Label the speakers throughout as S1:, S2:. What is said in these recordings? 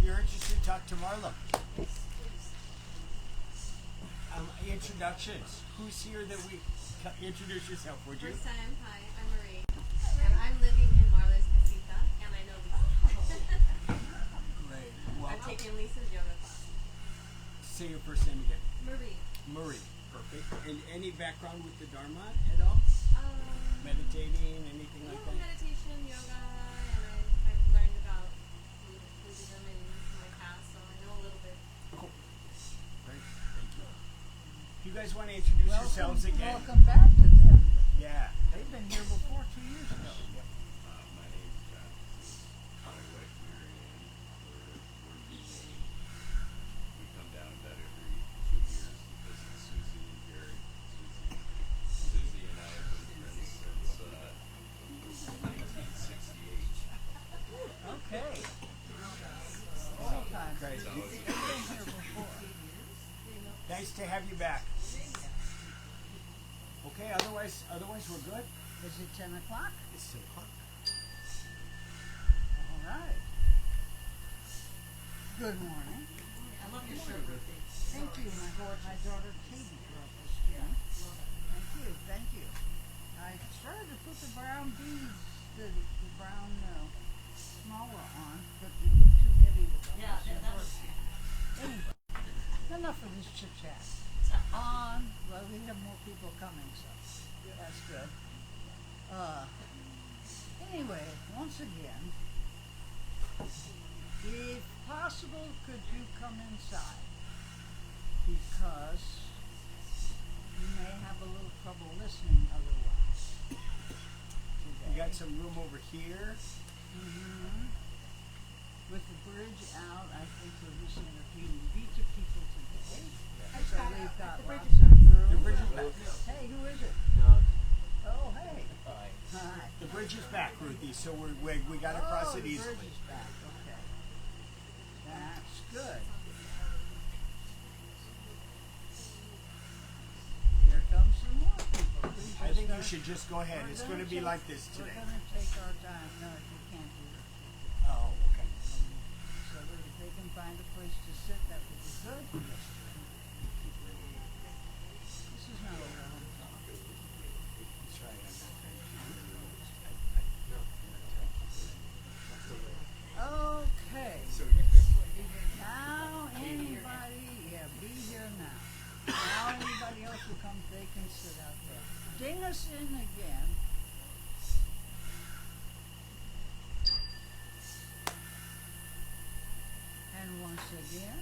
S1: you're interested, talk to Marla. Introductions. Who's here that we introduce yourself? Would you?
S2: First time, hi, I'm Marie, and I'm living in Marla's casita, and I know Lisa.
S1: Great.
S2: I'm
S1: Welcome.
S2: taking Lisa's yoga class.
S1: Say your first name again.
S2: Marie.
S1: Marie. Perfect. And any background with the Dharma at all? Meditating, anything like that?
S2: Meditation, yoga, and I've learned about Buddhism in my past, so I know a little bit.
S1: Cool. Great. Thank you. You guys want to introduce yourselves again?
S3: Welcome back to them.
S1: Yeah.
S3: They've been here before 2 years ago.
S1: Yep.
S4: My name's John. This is Conway, Marianne. We're meeting. We come down about every 2 years to visit Susie and Gary. Susie and I have been friends since 1968.
S3: Okay. All time.
S1: Great.
S4: So it's
S3: They've been here before.
S1: Nice to have you back. Okay, otherwise we're good.
S3: Is it 10 o'clock?
S1: It's 10 o'clock.
S3: All right. Good morning.
S2: I love your shirt, Ruthie.
S3: Thank you. My daughter Katie brought this to me. Thank you. I started to put the brown beads, the brown smaller on, but it looked too heavy with the Anyway, enough of this chit chat. Well, we have more people coming, so that's good. Anyway, once again, if possible, could you come inside? Because you may have a little trouble listening otherwise.
S1: We got some room over here.
S3: Mm-hmm. With the bridge out, I think we're missing a few beach people today. So we've got lots of room.
S1: The bridge is back.
S3: Hey, who is it? Oh, hey. Hi.
S1: The bridge is back, Ruthie, so we got across it
S3: The
S1: easily.
S3: bridge is back. Okay. That's good. Here comes some more people.
S1: I think you should just go ahead. It's going to be like this
S3: We're
S1: today.
S3: going to take our time. No, you can't do it.
S1: Oh, okay.
S3: So that if they can find a place to sit, that would be good. This is not a long talk.
S1: That's right.
S3: Okay.
S1: So
S3: Now anybody, be here now. Now anybody else who comes, they can sit out there. Ding us in again. And once again,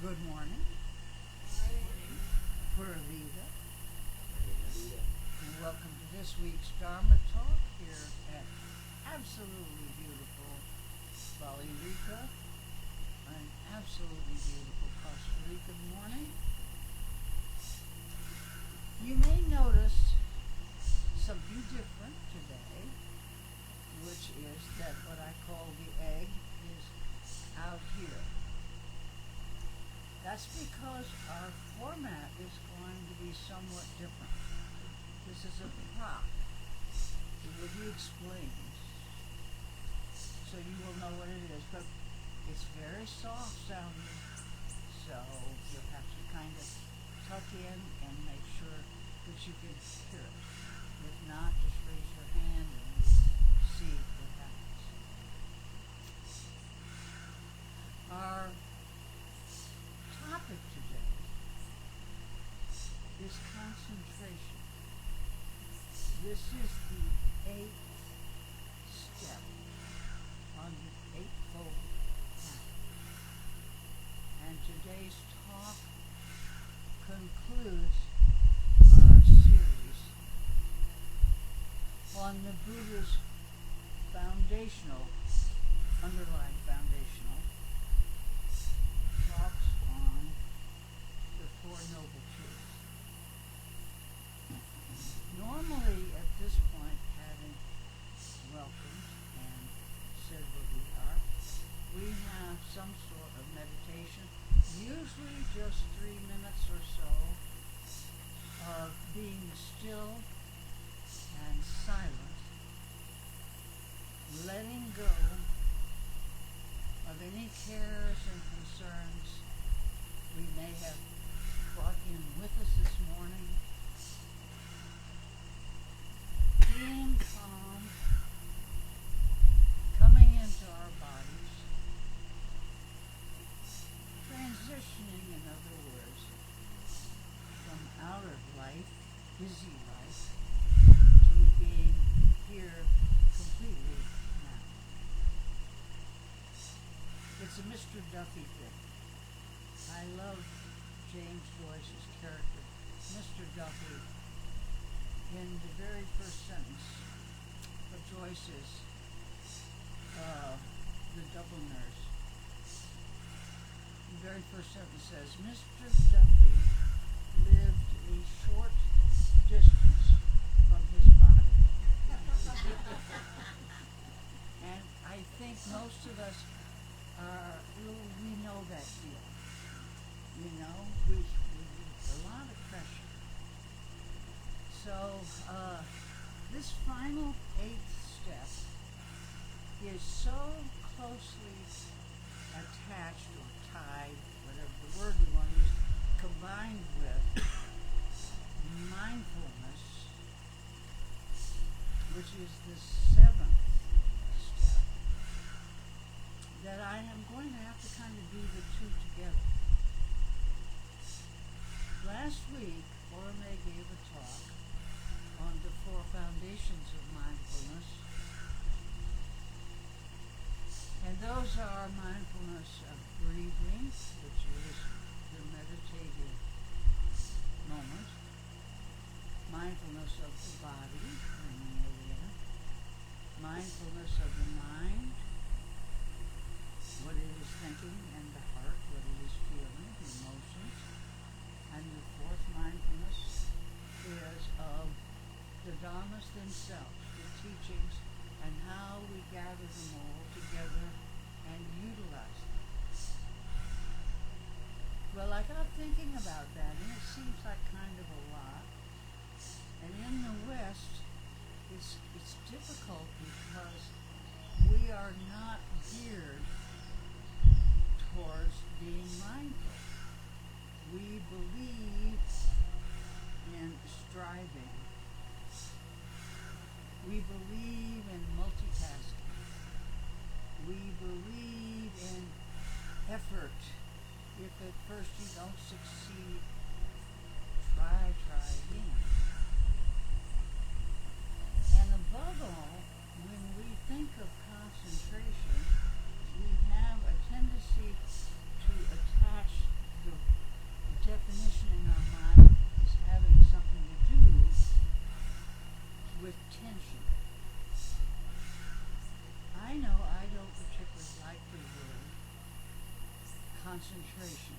S3: good morning. Pura vida. And welcome to this week's Dharma Talk here at absolutely beautiful Bali Rica, an absolutely beautiful Costa Rica morning. You may notice something different today, which is that what I call the egg is out here. That's because our format is going to be somewhat different. This is a prop. It will be explained, so you will know what it is, but it's very soft sounding, so you'll have to kind of tuck in and make sure that you can hear it. If not, just raise your hand and we'll see what happens. Our topic today is concentration. This is the 8th step on the Eightfold Path. And today's talk concludes our series on the Buddha's underlying foundational talks on the Four Noble Truths. Normally, at this point, having welcomed and said what we are, we have some sort of meditation, usually just 3 minutes or so, of being still and silent, letting go of any cares and concerns we may have brought in with us this morning. Being calm, coming into our bodies, transitioning, in other words, from outer life, busy life, to being here completely now. It's a Mr. Duffy thing. I love James Joyce's character, Mr. Duffy. In the very first sentence of Joyce's The Dubliners, the very first sentence says, Mr. Duffy lived a short distance from his body. And I think most of us we know that feeling. You know, we a lot of pressure. So this final 8th step is so closely attached or tied, whatever the word we want to use, combined with mindfulness, which is the 7th step, that I am going to have to kind of do the two together. Last week, Orme gave a talk on the 4 foundations of mindfulness. And those are mindfulness of breathing, which is the meditative moment, mindfulness of the body, mindfulness of the mind, what it is thinking, and the heart, what it is feeling, the emotions. And the 4th mindfulness is of the Dharmas themselves, the teachings, and how we gather them all together and utilize them. Well, I got thinking about that, and it seems like kind of a lot. And in the West, it's difficult because we are not geared towards being mindful. We believe in striving. We believe in multitasking. We believe in effort. If at first you don't succeed, try again. And above all, when we think of concentration, we have a tendency to attach the definition in our mind as having something to do with tension. I know I don't particularly like the word concentration.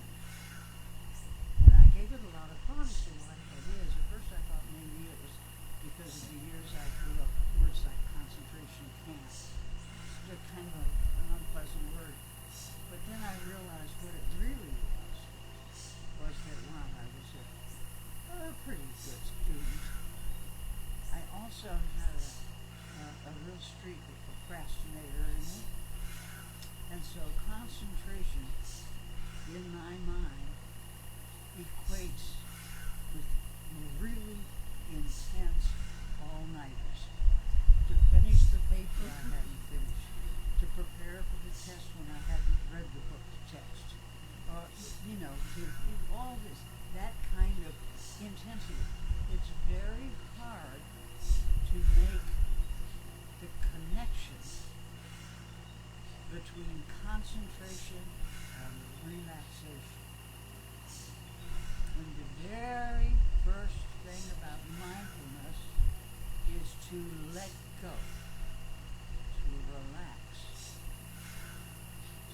S3: And I gave it a lot of thought as to what it is. At first I thought maybe it was because of the years I grew up with words like concentration camp. It's kind of an unpleasant word. But then I realized what it really was that one, I was a pretty good student. I also had a real streak of procrastinator in me. And so concentration in my mind equates with really intense all-nighters. To finish the paper I hadn't finished. To prepare for the test when I hadn't read the book to test. Or, all this, that kind of intensity. It's very hard to make the connection between concentration and relaxation. When the very first thing about mindfulness is to let go, to relax.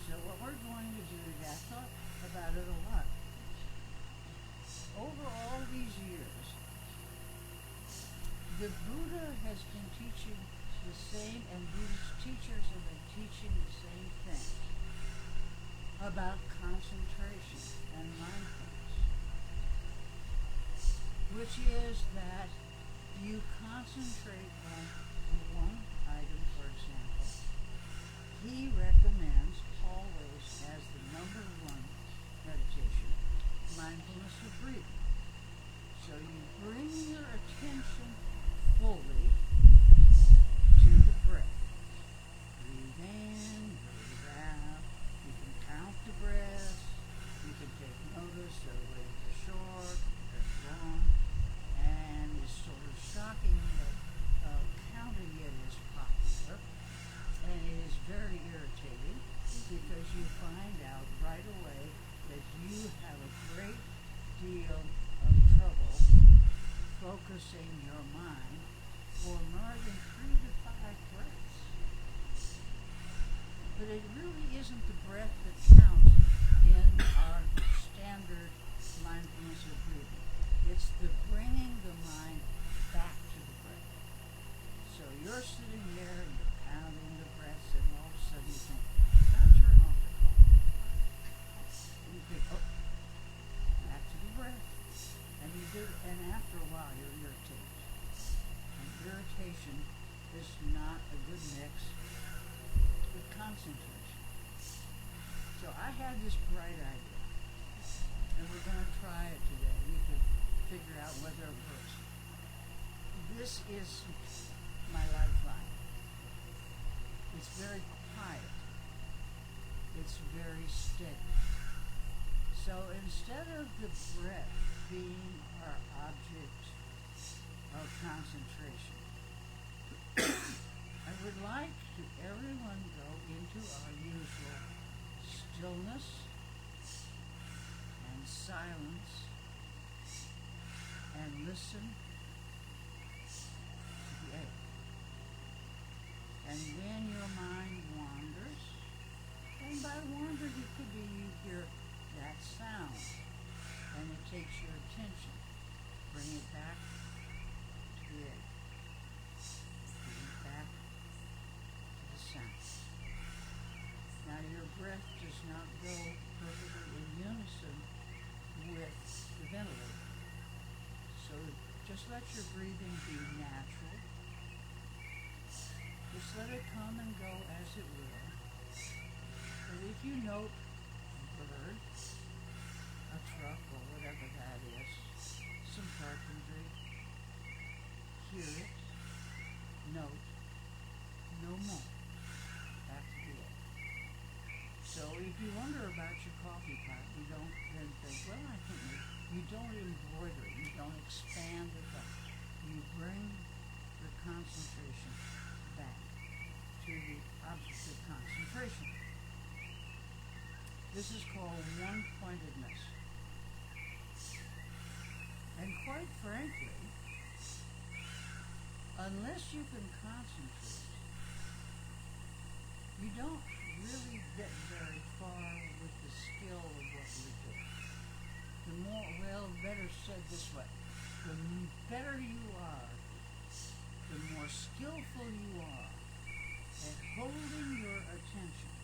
S3: So what we're going to do today, I thought about it a lot. Over all these years, the Buddha has been teaching the same, and Buddhist teachers have been teaching the same thing about concentration and mindfulness, which is that you concentrate on one item, for example. He recommends always So you bring your attention fully to the breath. Breathe in, breathe out. You can count the breaths. You can take notice of whether they're short, they're long, and it's sort of shocking that counting it is popular, and it is very irritating because you find out right away that you have a great deal of trouble focusing your mind for more than 3 to 5 breaths. But it really isn't the breath that counts in our standard mindfulness of breathing. It's the bringing the mind back to the breath. So you're sitting there and you're counting the breaths, and all of a sudden you think, now turn off the coffee. And you think, oh, back to the breath. And you do, and after a while you're irritated. And irritation is not a good mix with concentration. So I had this bright idea, and we're going to try it today. We can figure out whether it works. This is my lifeline. It's very quiet. It's very steady. So instead of the breath being our object of concentration, I would like to everyone go into our usual stillness and silence and listen to the air. And when your mind wanders, and by wanders it could be you hear that sound and it takes your attention. Bring it back to the air. Bring it back to the sound. Now your breath does not go perfectly in unison with the ventilator. So just let your breathing be natural. Just let it come and go as it will. But if you note a bird, a truck, or whatever that is, some carpentry, hear it, note, no more. Back to the air. So if you wonder about your coffee pot, you don't then think, well, I think you don't embroider it, you don't expand the thought. You bring your concentration back to the object of concentration. This is called one-pointedness. And quite frankly, unless you can concentrate, you don't really get very far with the skill of what you're doing. The more, well, better said this way, the better you are, the more skillful you are at holding your attention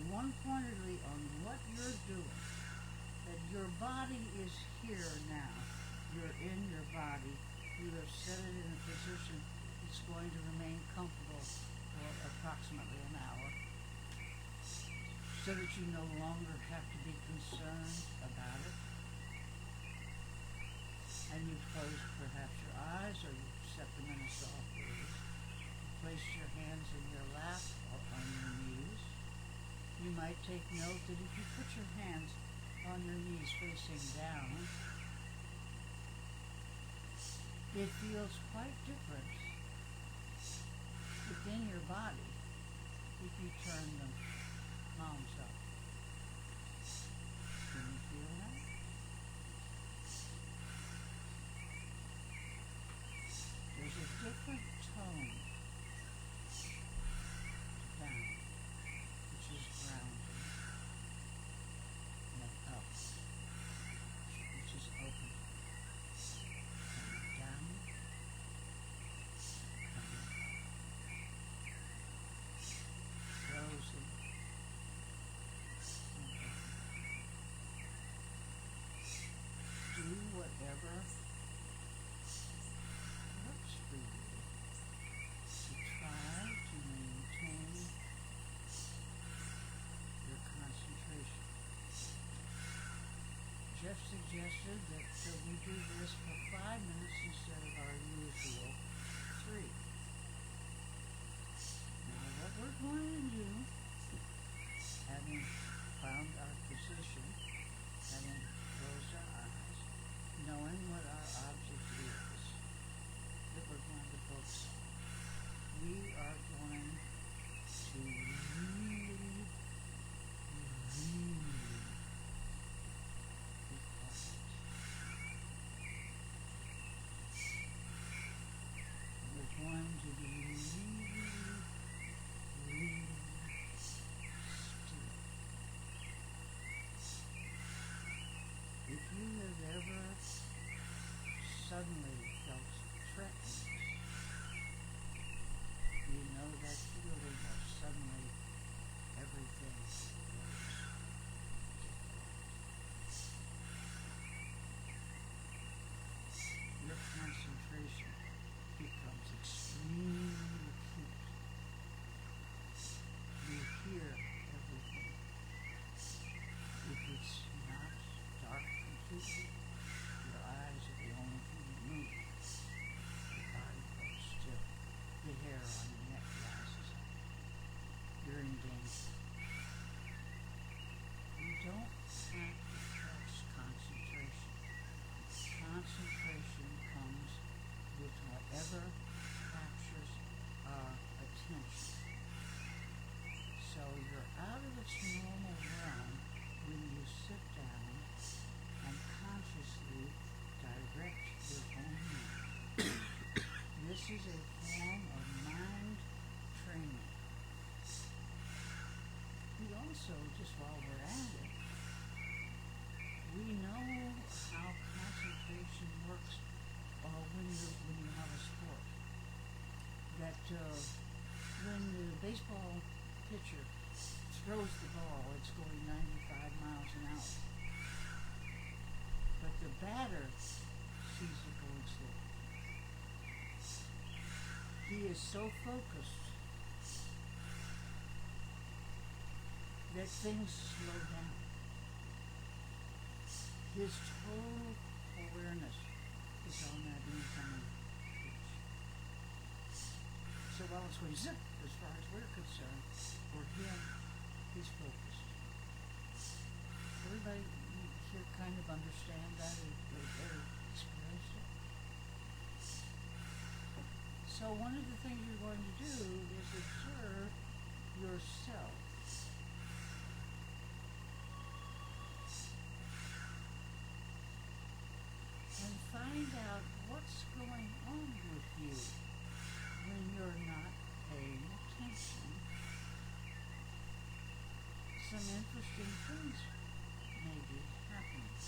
S3: one-pointedly on what you're doing, that your body is here now. You're in your body. You have set it in a position that's going to remain comfortable for approximately an hour, so that you no longer have to be concerned about it. And you've closed perhaps your eyes, or you've set them in a soft breeze. You place your hands in your lap or on your knees. You might take note that if you put your hands on your knees facing down, it feels quite different within your body if you turn them palms up. Can you feel that? There's a different tone to down, which is grounding, and up, which is open. Coming down, coming up. Closing, suggested that we do this for 5 minutes instead of our usual 3. Now what we're going to do, having found our position, having closed our eyes, knowing what our object is that we're going to focus on, we are going to really, really be quiet. We're going to be really, really still. If you have ever suddenly felt threatened, you know that feeling of suddenly everything goes different. Your concentration becomes extremely acute. You hear everything. If it's not dark completely, your eyes are the only thing that move. Your body goes still. The hair on your neck rises up. You're in danger. You don't have to force concentration. Concentration comes with whatever captures our attention. So you're out of its normal realm when you sit down and consciously direct your own mind. This is a form of mind training. We also, just while we're at it, we know how concentration works when you have a sport. That when the baseball pitcher throws the ball, it's going 95 miles an hour. But the batter sees it going slow. He is so focused that things slow down. His total awareness is on that incoming pitch. So while it's going zip, as far as we're concerned, for him, he's focused. Everybody here kind of understand that or experience it? So one of the things you're going to do is observe yourself. And find out what's going on with you when you're not paying attention. Some interesting things may be happening.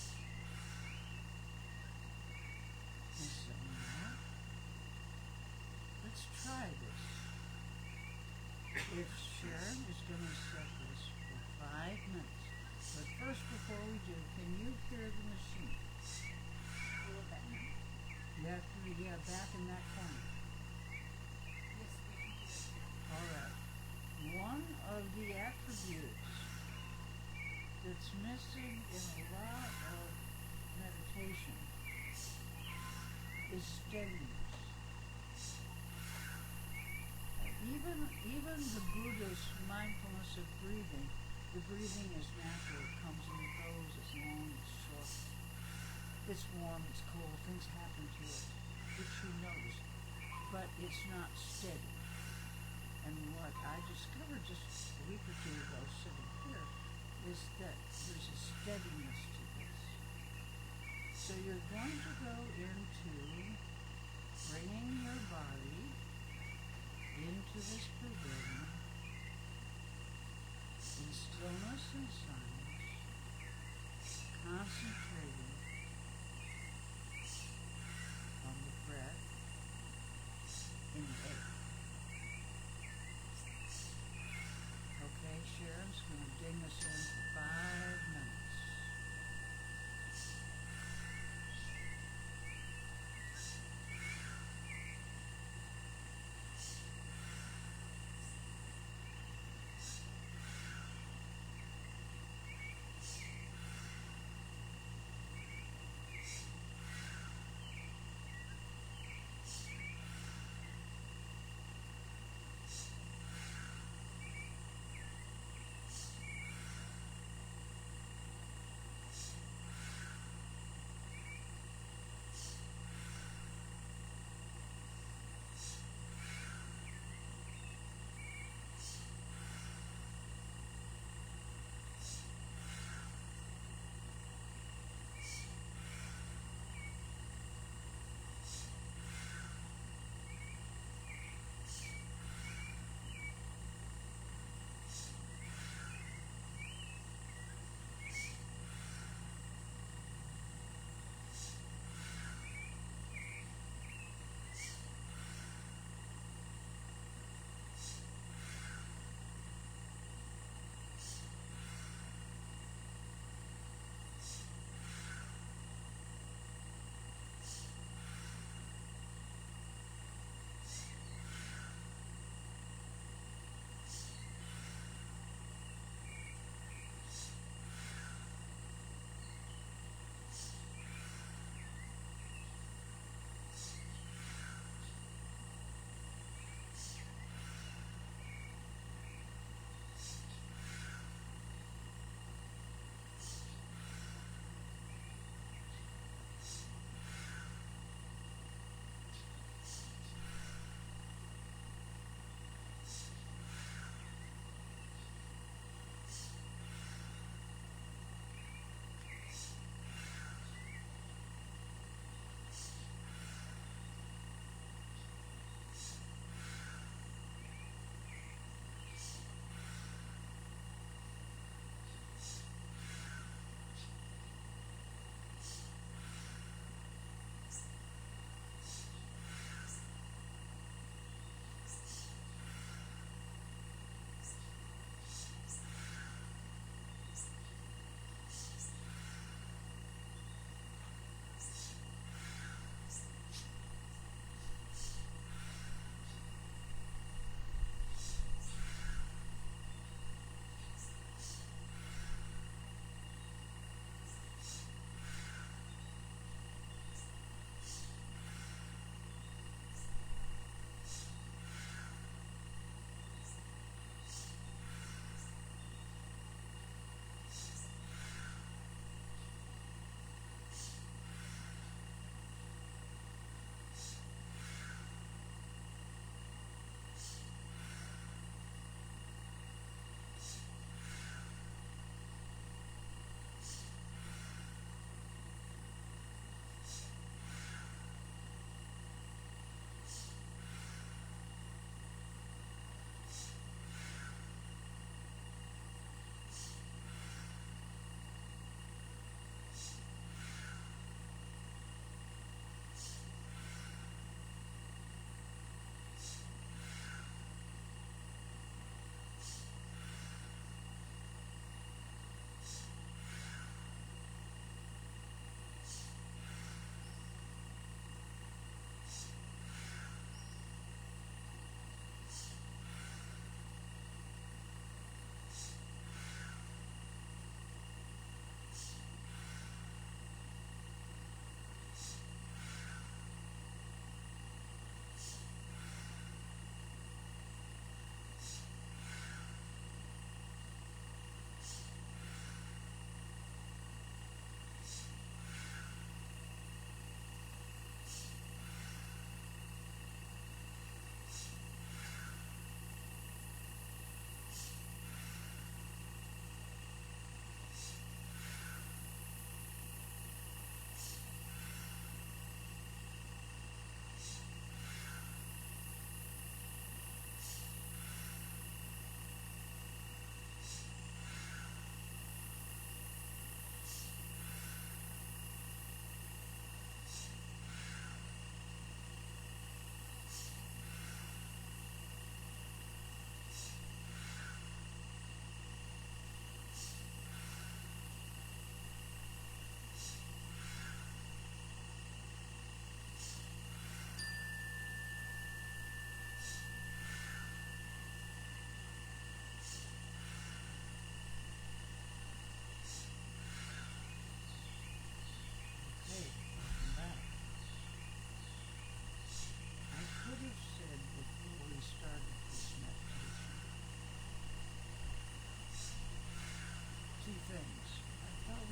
S3: And so now, let's try this. If Sharon is going to set this for 5 minutes, but first before we do, can you hear the machine?
S2: A little bit.
S3: You have to be back in that corner.
S2: Yes, we can do it.
S3: All right. One of the attributes that's missing in a lot of meditation is steadiness. Even the Buddha's mindfulness of breathing, the breathing is natural. It comes and it goes. It's long, it's short. It's warm, it's cold. Things happen to it, which you notice. But it's not steady. And what I discovered just a week or two ago sitting here is that there's a steadiness to this. So you're going to go into bringing your body into this pavilion in stillness and silence, concentrating on the breath in the air. Okay, Sharon's going to ding us in for 5 minutes.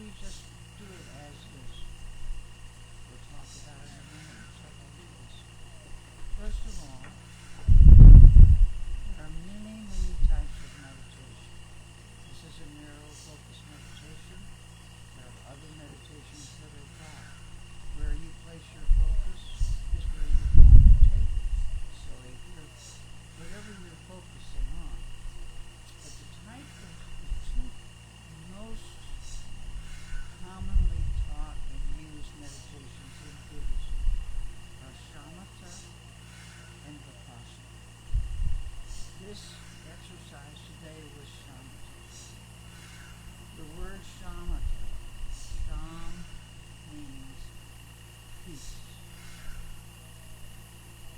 S3: we just do it as is? We'll talk about it in a minute. We'll talk about this. First of all, there are many, many types of meditation. This is a narrow focus meditation. There are other meditations that are broad. Where you place your focus is where you're going to take it. So if you're, whatever you're focusing on. But the type of the two most commonly taught and used meditations in Buddhism are shamatha and vipassana. This exercise today was shamatha. The word shamatha, sham means peace.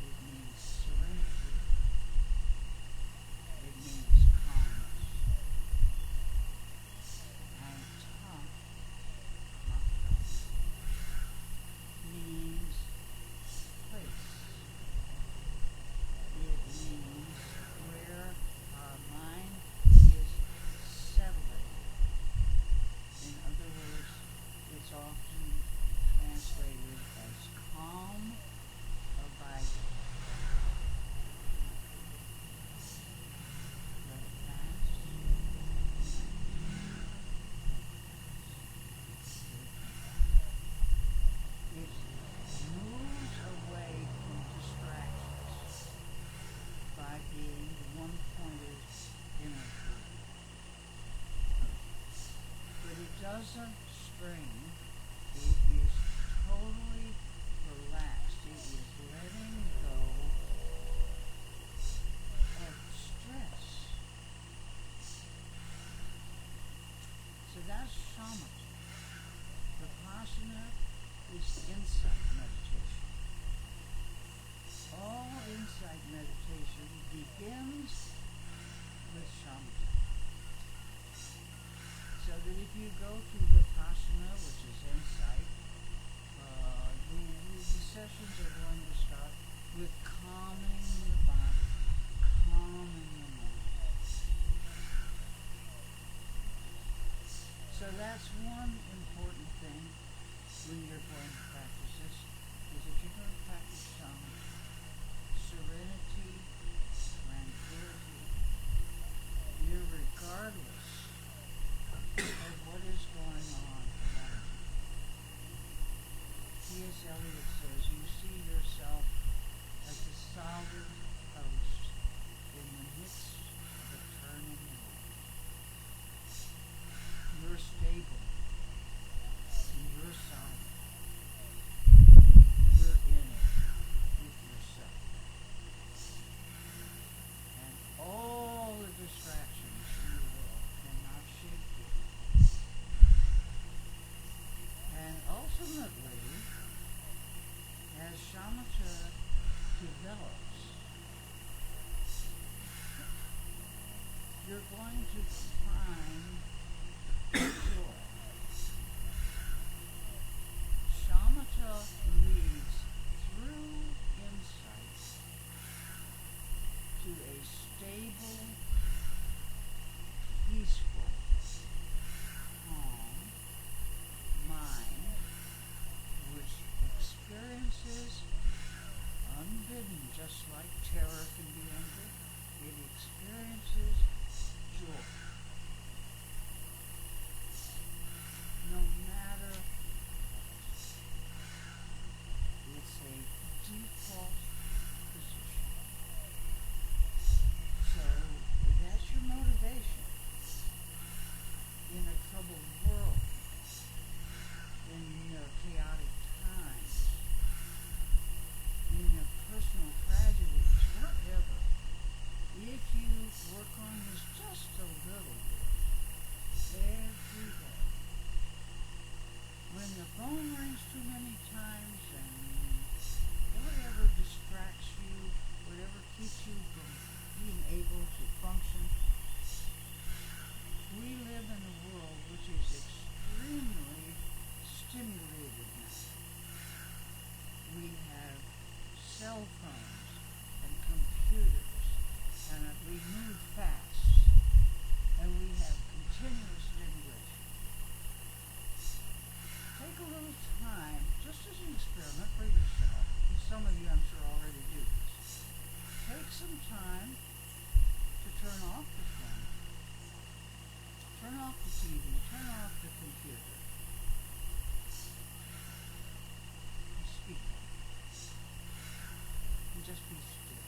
S3: It means serenity. It means calmness. And ta, matha, means place. It means where our mind is settling. In other words, it's often translated as calm, abiding. Let it pass. It moves away from distractions by being one-pointed energy. But it doesn't strain. It is totally relaxed. It is letting go of stress. So that's shamatha. Vipassana is insight meditation. All insight meditation begins with shamatha. So that if you go to vipassana, which is insight, the sessions are going to start with calming the body, calming the mind. So that's one important thing when you're going to practice this, is that you're going to practice shamatha, serenity, tranquility, irregardless of what is going on around you. T.S. Eliot says, you see yourself as a solid post in the midst of a turning world. You're stable. And you're solid. You're in it with yourself. And all the distractions in the world cannot shake you. And ultimately, as shamatha develops, you're going to find joy. Shamatha leads through insight to a stable, peaceful, calm mind which experiences unbidden, just like terror can be unbidden. It experiences joy. turn off the phone, turn off the TV, turn off the computer, and speak. And just be still.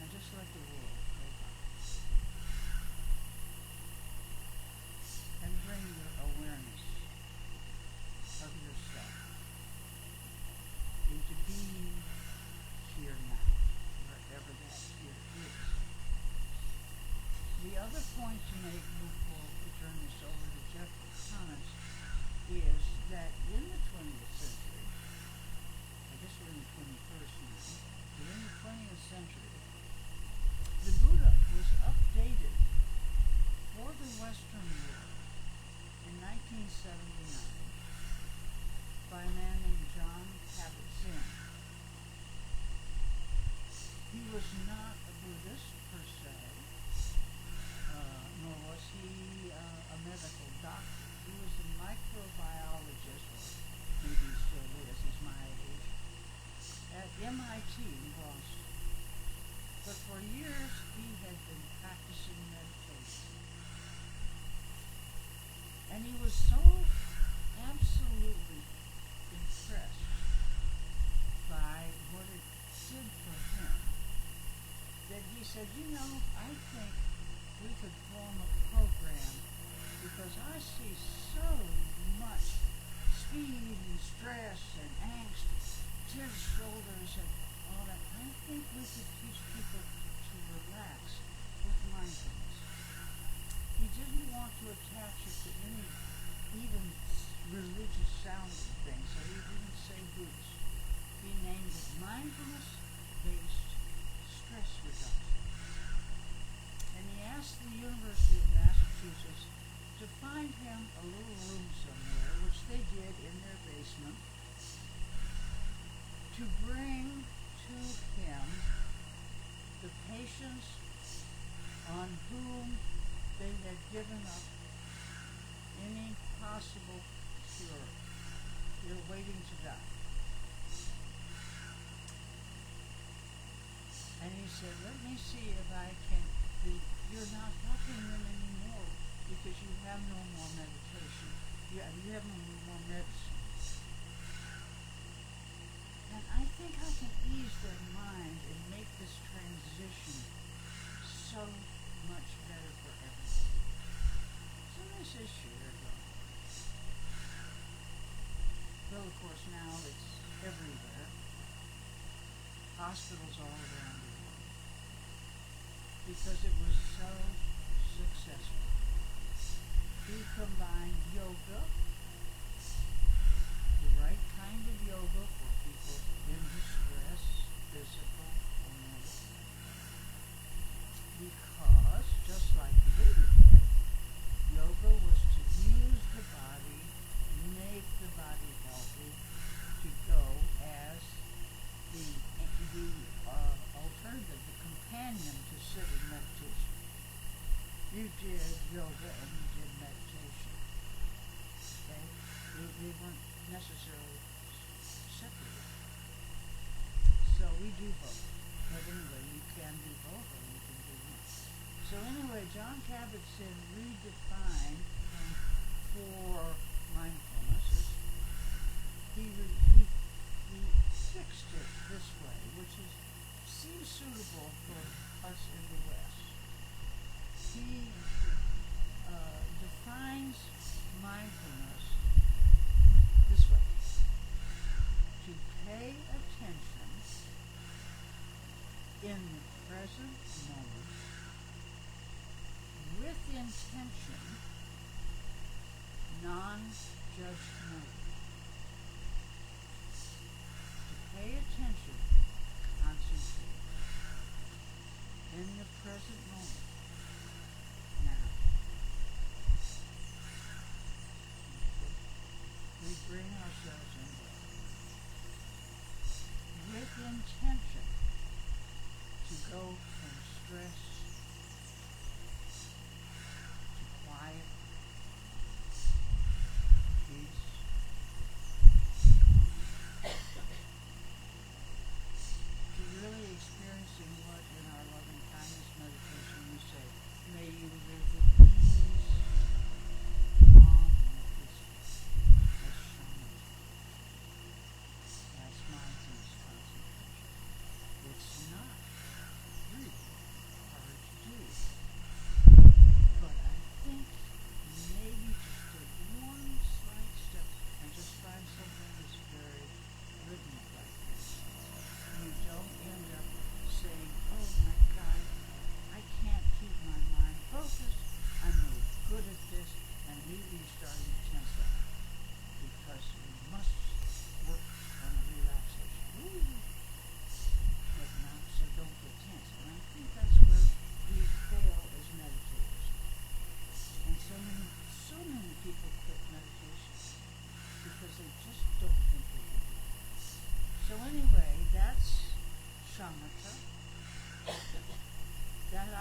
S3: And just let the world play by. And bring your awareness of yourself into being here now, wherever that here is. The other point to make before we turn this over to Jeff for comments is that in the 20th century, I guess we're in the 21st now, but in the 20th century, the Buddha was updated for the Western world in 1979 by a man named John Kabat-Zinn. He was not a Buddhist per se, nor was he a medical doctor. He was a microbiologist, or maybe he still is, he's my age, at MIT in Boston. But for years he had been practicing meditation. And he was so absolutely impressed by what it did for him that he said, I think we could form a program because I see so much speed and stress and angst, tense shoulders and all that. I think we could teach people to relax with mindfulness. He didn't want to attach it to any even religious sounding thing, so he didn't say Buddhist. He named it mindfulness-based stress reduction. And he asked the University of Massachusetts to find him a little room somewhere, which they did in their basement, to bring to him the patients on whom they had given up any possible cure. They're waiting to die. And he said, let me see if I can, you're not helping them anymore because you have no more meditation. You have no more medicine. And I think I can ease their mind and make this transition so much better for everyone. So they said, sure, go. Well, of course, now it's everywhere. Hospitals all around the world. Because it was so successful. He combined yoga, the right kind of yoga for people in distress, physical or mental. Because, just like the Buddha did, yoga was to use the body, make the body healthy, to go as the alternative, the companion to sitting meditation. You did yoga and you did meditation. Okay? They weren't necessarily separated. So we do both. But anyway, you can do both or you can do one. So anyway, John Kabat-Zinn redefined for mindfulness. He fixed it this way, which seems suitable for us in the West. He defines mindfulness this way: to pay attention in the present moment with intention, non-judgmental. To pay attention, concentrate in the present moment, now. Okay. We bring ourselves in with intention to go from stress to quiet, peace, to really experiencing what in our loving kindness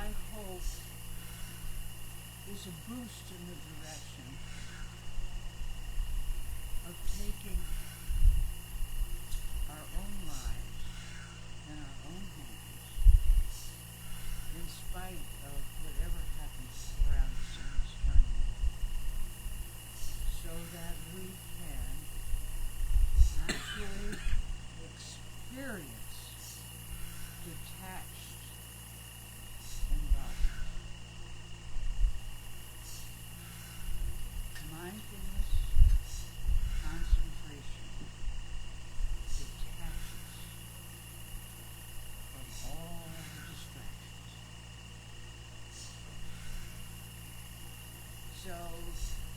S3: I hope is a boost in the direction of taking our own lives in our own hands, in spite of whatever happens around us in this journey, so that we can actually experience detached embodiment. Mindfulness, concentration, detaches from all the distractions. So,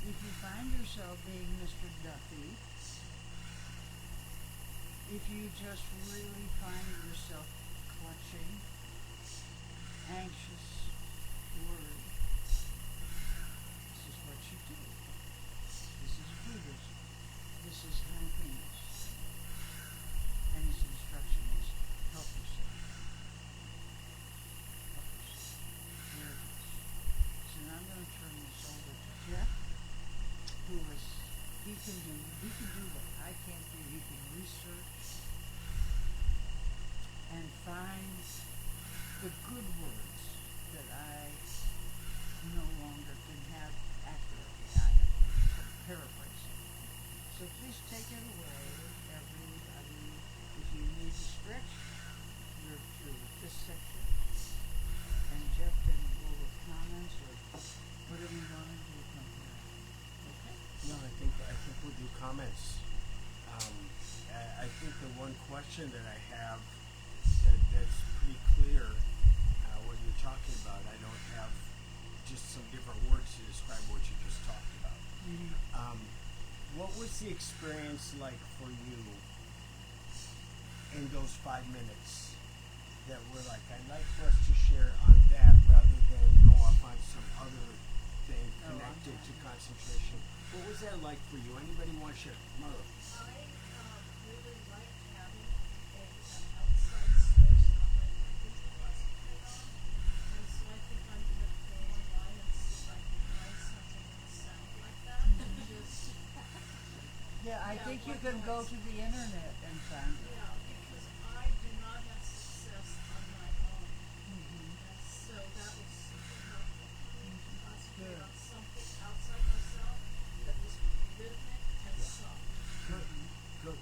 S3: if you find yourself being Mr. Duffy, if you just really find yourself clutching, anxious, worried, this is what you do. This is Buddhism. This is happiness. And his instruction is help yourself. Help yourself. There it is. So now I'm going to turn this over to Jeff, who is, he can do what I can't do. He can research and find the good words that I no longer can have accurately. I am paraphrasing. So please take it away, everybody. If you need to stretch, you're through with this section. And Jeff can go with comments or whatever you want to do from here. Okay?
S1: No, I think we'll do comments. I think the one question that I have that's pretty clear what you're talking about. I don't have just some different words to describe what you just talked about.
S3: Mm-hmm.
S1: What was the experience like for you in those 5 minutes that were like, I'd like for us to share on that rather than go off on some other thing connected to concentration? What was that like for you? Anybody want to share? Mara?
S2: I really like having an outside source of my thinking to concentrate on. And so I think I'm going to go online and see if I can find something that sounds like that. Just,
S3: Yeah, I think you can go to the internet and find it.
S2: yeah, because I do not have success on my own.
S3: Mm-hmm.
S2: And so that was super helpful for me to concentrate
S3: Good.
S2: on something outside myself that was rhythmic and soft.
S1: Good. Good.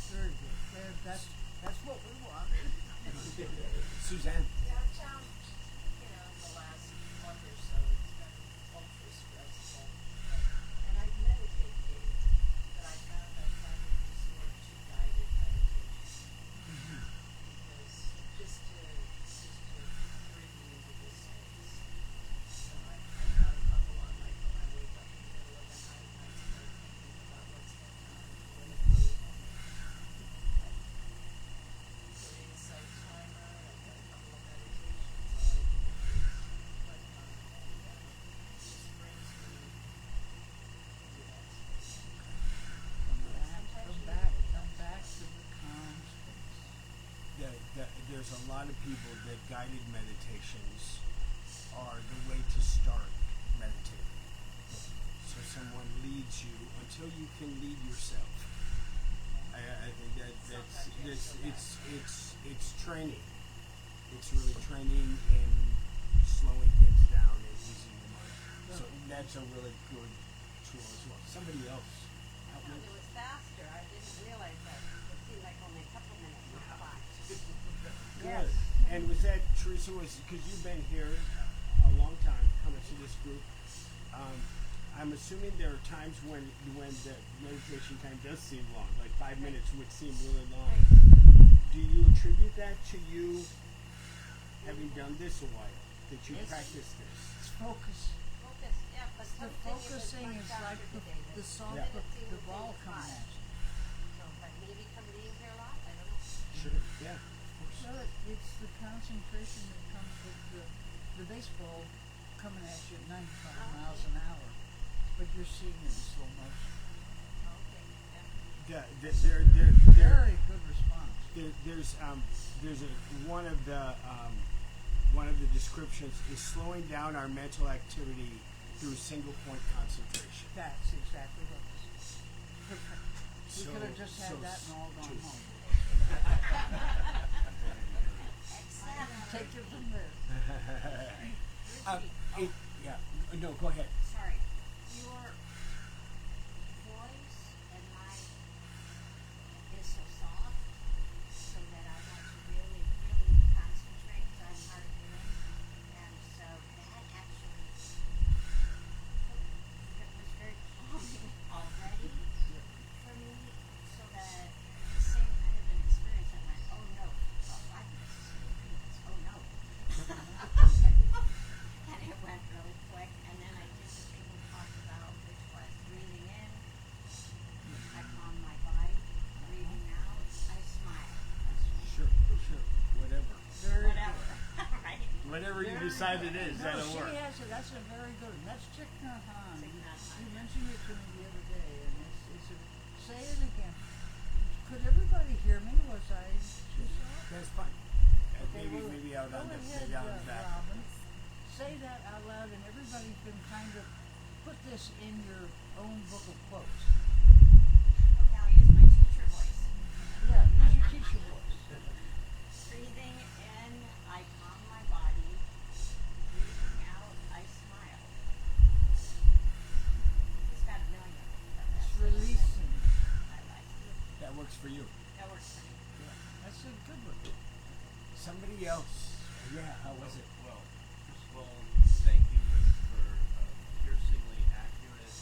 S3: Very good. That's what we wanted.
S1: Suzanne?
S5: Yeah, I've found, in the last month or so, it's been ultra stressful. And I've meditated, but I found I find it resort to guided meditation. Because just to bring me into this space. So I've got a couple on my phone. I wake up in the middle of the night and I start thinking about what's going on and what it really for the insight timer, I've got a couple of meditations, all I can do is click on and it just brings me into that space.
S3: Come back to the calm space.
S1: There's a lot of people that guided meditations are the way to start meditating. So someone leads you until you can lead yourself. I think it's training. It's really training in slowing things down and easing the mind. So that's a really good tool as well. Somebody else.
S5: I found it was faster. I didn't realize that. It seemed like only a couple minutes went by.
S1: Good. And was that, Teresa, because you've been here a long time, coming to this group, I'm assuming there are times when the meditation time does seem long, like 5 minutes would seem really long. Do you attribute that to you having done this a while, that you practice this?
S3: It's focus.
S5: Focus, yeah, but
S3: The focusing is like the song,
S1: Yeah.
S3: the ball coming at you.
S5: So, but maybe from being here a lot, I don't know.
S1: Sure. Yeah.
S3: Well, it's the concentration that comes with the baseball coming at you at 95 miles an hour, but you're seeing it in slow motion.
S5: Okay, yeah.
S3: Very good response.
S1: There's one of descriptions is slowing down our mental activity through single point concentration.
S3: That's exactly what this is. Perfect. We
S1: So-
S3: could have just had
S1: so
S3: that and all gone
S1: to-
S3: home.
S5: Exactly.
S3: Take it from there.
S1: It, yeah. No, go ahead.
S5: Sorry. Your voice and mine is so soft, so that I have to really, really concentrate because I'm hard of hearing. And so that actually it was very calming already for me, so that the same kind of an experience, I went, oh no, oh 5 minutes, 3 minutes, oh no. And it went really quick, and then I did the thing we talked about, which was breathing in, I calm my body, breathing out, I smile.
S1: Sure. Whatever.
S3: Very
S5: Whatever, right?
S1: Whatever you
S3: Very
S1: decide
S3: good.
S1: it is,
S3: No,
S1: that'll
S3: she
S1: work.
S3: has it. That's a very good one. That's Thich Nhat Hanh.
S5: Thich Nhat Hanh,
S3: You
S5: yeah.
S3: mentioned it to me the other day, and it's a, say it again. Could everybody hear me? Was I too soft?
S1: That's fine.
S3: Okay, well,
S1: Maybe out
S3: go
S1: on the
S3: ahead,
S1: maybe out on the back.
S3: Robin. Say that out loud, and everybody can kind of put this in your own book of quotes.
S5: Okay, I'll use my teacher voice.
S3: Yeah, use your teacher voice.
S5: Breathing in, I calm my body. Breathing out, I smile. It's got a million of them, but
S3: It's
S5: that's the one that
S3: releasing.
S5: I like.
S1: That works for you.
S5: That works for me.
S3: That's a good one.
S1: Somebody else. Yeah, how was it?
S4: Well, first of all, thank you, Ruth, for piercingly accurate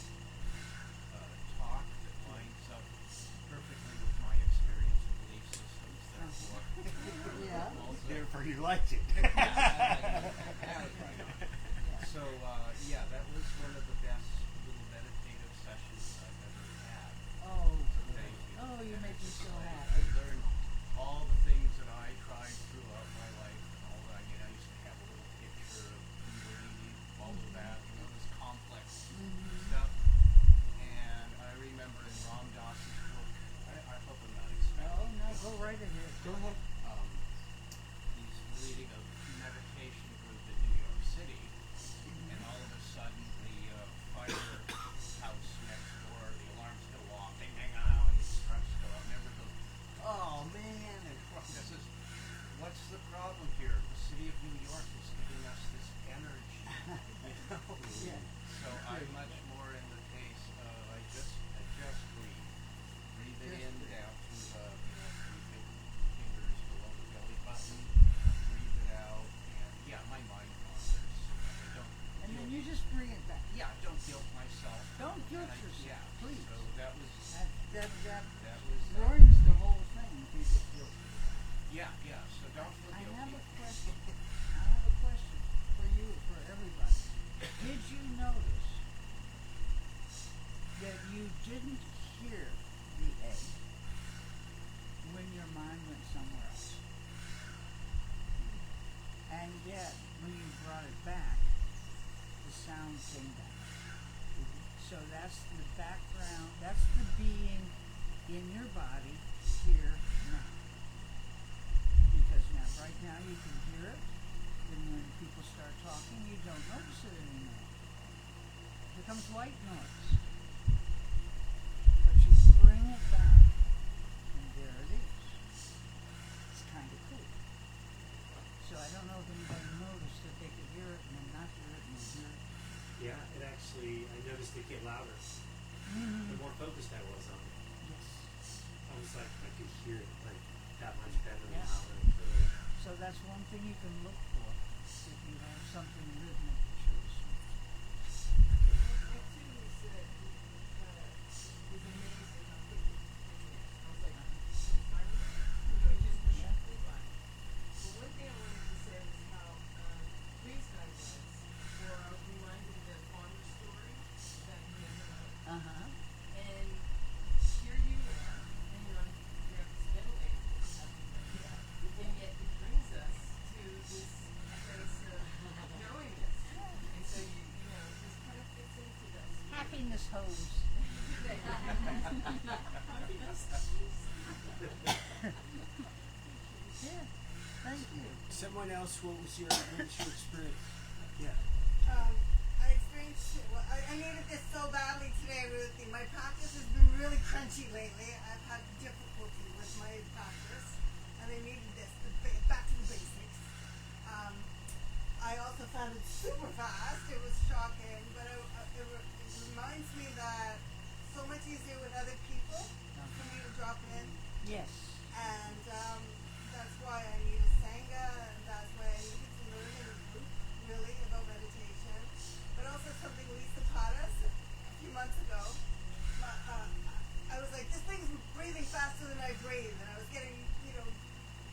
S4: talk that lines up perfectly with my experience and belief systems. Therefore,
S3: Yeah.
S4: also,
S1: Therefore, you liked it.
S4: So, yeah, that was one of the best little meditative sessions I've ever had.
S3: Oh,
S4: Thank you.
S3: oh, you make me so
S4: I
S3: happy.
S4: learned all the things that I tried throughout my life. All that, I used to have a little picture of Kundalini, all of that, this complex stuff. And I remember in Ram Dass's book, I hope I'm not
S3: Oh,
S4: expecting.
S3: no, go right ahead.
S1: Go ahead.
S4: He's leading a meditation group in New York City, and all of a sudden the firehouse next door, the alarms go off, ding ding ah, and these trucks go up, and everyone goes, oh man, and this is, what's the problem here? The city of New York is giving us this energy, you know?
S3: Yeah.
S4: So I'm much more in the case of I just breathe. Breathe it in down to the fingers below the belly button. Breathe it out, and yeah, my mind wanders. I don't.
S3: And then you just bring it back.
S4: Yeah, don't guilt myself.
S3: Don't guilt
S4: And
S3: yourself,
S4: yeah,
S3: please.
S4: So that was
S3: That
S4: was.
S3: ruins the whole thing if you get guilty.
S4: Yeah. So don't feel
S3: I
S4: guilty.
S3: have a question. I have a question for you, for everybody. Did you notice that you didn't hear the A when your mind went somewhere else? And yet, when you brought it back, the sound came back. So that's the background, that's the being in your body here now. Because now, right now, you can hear it, and when people start talking, you don't notice it anymore. It becomes white noise. But you bring it back, and there it is. It's kind of cool. So I don't know if anybody noticed that they could hear it and then not hear it and then hear it.
S6: Yeah, it actually, I noticed it get louder. The more focused I was on it,
S3: Yes.
S6: I was like, I could hear it like that much better and
S3: Yeah.
S6: louder and clearer.
S3: So that's one thing you can look for if you have something rhythmic that shows you.
S2: I too said, was amazed at how quickly it went. I was like, finally, it just went flew by. But one thing I wanted to say was how pleased I was for reminding me the farmer story that you had heard. And here you are, and you're on this ventilator, and yet it brings us to this place of knowingness. And so you know, it just kind of fits into this.
S3: Happiness hose. Yeah. Thank you.
S1: Someone else, what was your experience?
S6: Yeah.
S7: I experienced, well, I needed this so badly today, Ruthie. My practice has been really crunchy lately. I've had difficulty with my practice, and I needed this, back to the basics. I also found it super fast. It was shocking, but it reminds me that so much easier with other people for me to drop in.
S3: Yes.
S7: And that's why I need a Sangha, and that's why I needed to learn in a group, really, about meditation. But also something Lisa taught us a few months ago. I was like, this thing's breathing faster than I breathe, and I was getting,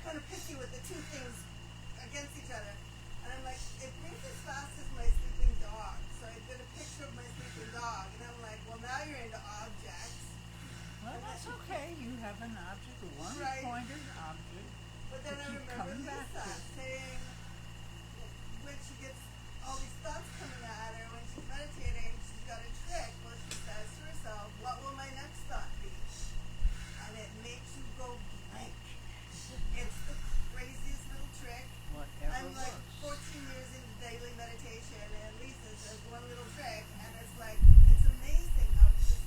S7: kind of pissy with the two things against each other. And I'm like, it breathes as fast as my sleeping dog. So I did a picture of my sleeping dog, and I'm like, well, now you're into objects.
S3: Well, that's okay. You have an object, a
S7: Right.
S3: one-pointed object.
S7: But then I
S3: keep
S7: remember
S3: coming back
S7: Lisa
S3: to.
S7: saying, when she gets all these thoughts coming at her, when she's meditating, she's got a trick. Well, she says to herself, what will my next thought be? And it makes you go blank. It's the craziest little trick.
S3: Whatever
S7: I'm like
S3: works.
S7: 14 years into daily meditation, and Lisa says one little trick, and it's like, it's amazing how it just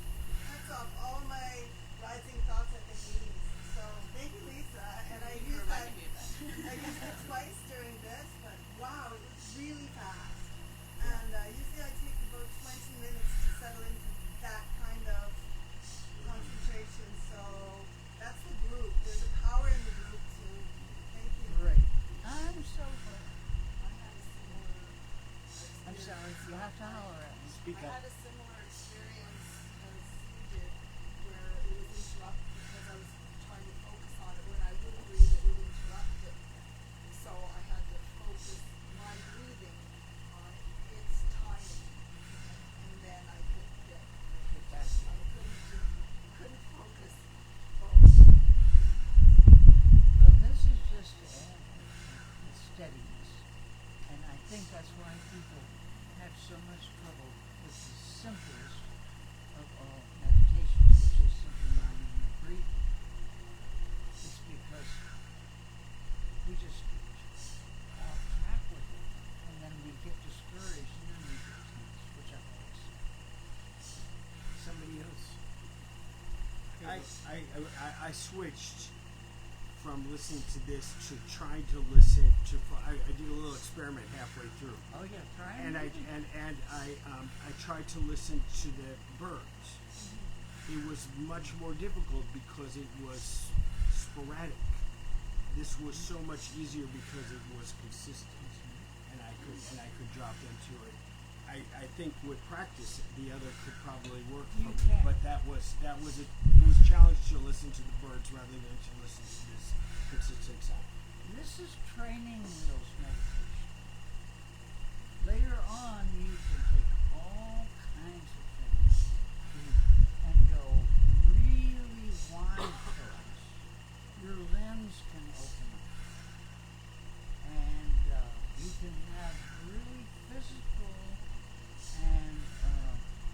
S7: cuts off all my rising thoughts at the knees. So thank you, Lisa. And I used that. I used it twice during this, but wow, it was really fast. And usually I take about 20 minutes to settle into that kind of concentration. So that's the group. There's a power in the group too. Thank you.
S3: Great. I'm so glad.
S5: I had a similar experience.
S3: I'm sorry. You have to holler at me.
S1: Speak
S5: I
S1: up.
S5: had a similar experience as you did, where it was interrupted because I was trying to focus on it. When I would breathe, it would interrupt it. So I had to focus my breathing on its timing, and then I could get.
S3: Get back.
S5: I couldn't focus both.
S3: Well, this is just to add the steadiness. And I think that's why people have so much trouble with the simplest of all meditations, which is simply minding your breathing. It's because we just get off track with it, and then we get discouraged, and then we get tense, which I've always said.
S1: Somebody else. I switched from listening to this to trying to listen to. I did a little experiment halfway through,
S3: Oh yeah, try
S1: and I tried to listen to the birds. It was much more difficult because it was sporadic. This was so much easier because it was consistent, and I could drop into it. I think with practice, the other could probably work for
S3: You
S1: me,
S3: can.
S1: but it was a challenge to listen to the birds rather than to listen to this consistent sound.
S3: This is training wheels meditation. Later on, you can take all kinds of things and go really wide thoughts. Your limbs can open up. And you can have really physical and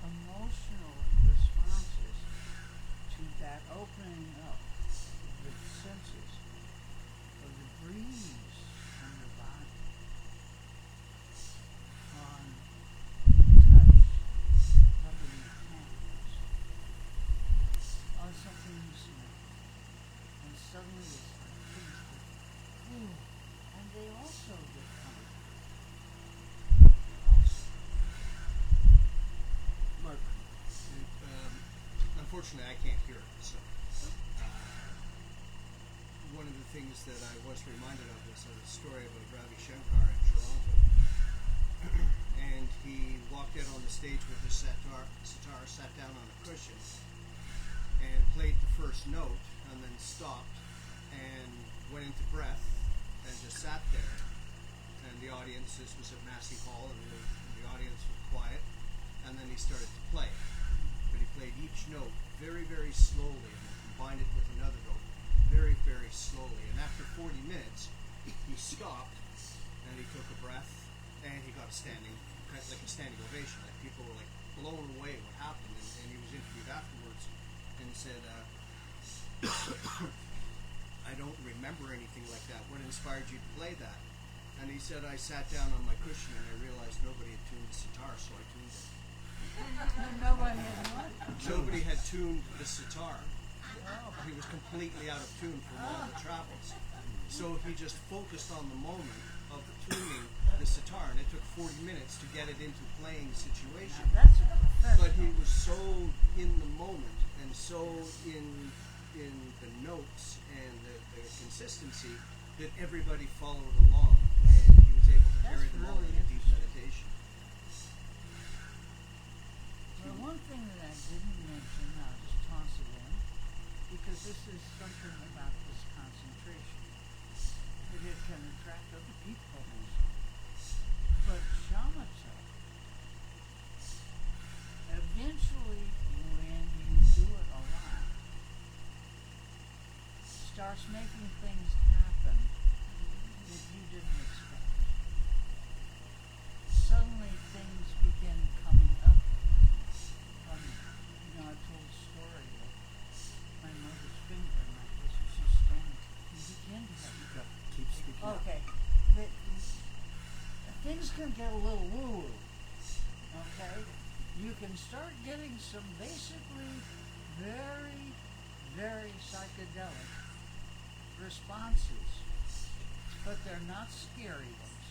S3: emotional responses to that opening up of the senses, of the breeze on your body, on touch, rubbing your hands, on something you smell. And suddenly it's like things get, ooh, and they also get comfortable. Also.
S1: Mark,
S8: Unfortunately, I can't hear it. So, one of the things that I was reminded of is a story about Ravi Shankar in Toronto, and he walked out on the stage with his sitar, sat down on a cushion, and played the first note, and then stopped, and went into breath, and just sat there. And the audience, this was at Massey Hall, and the audience was quiet, and then he started to play. But he played each note very, very slowly, and then combined it with another note very, very slowly. And after 40 minutes, he stopped, and he took a breath, and he got a standing ovation. Like, people were like blown away what happened. And he was interviewed afterwards and said, I don't remember anything like that. What inspired you to play that? And he said, I sat down on my cushion and I realized nobody had tuned the sitar, so I tuned it.
S3: Nobody had what?
S8: Nobody had tuned the sitar.
S3: Oh.
S8: He was completely out of tune from all the travels. So he just focused on the moment of tuning the sitar, and it took 40 minutes to get it into playing situation.
S3: Now that's a professional.
S8: But he was so in the moment and so in the notes and the consistency that everybody followed along, and he was able to carry
S3: That's
S8: them all
S3: really
S8: into deep
S3: interesting.
S8: meditation.
S3: Well, one thing that I didn't mention, I'll just toss it in, because this is something about this concentration. That it can attract other people also. But shamatha, eventually when you do it a lot, starts making things happen that you didn't expect. Suddenly things begin coming up from, I told a story of my mother's finger in my face when she's standing. You begin to have
S1: Keep speaking.
S3: okay. Things can get a little woo-woo. Okay? You can start getting some basically very, very psychedelic responses, but they're not scary ones.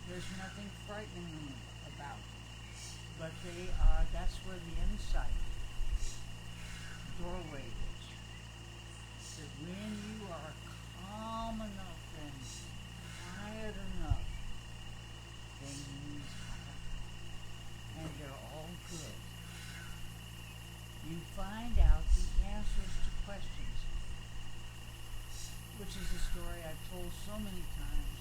S3: There's nothing frightening about them, but they are, that's where the insight doorway is. That when you are calm enough and quiet enough, things happen, and they're all good. You find out the answers to questions, which is a story I've told so many times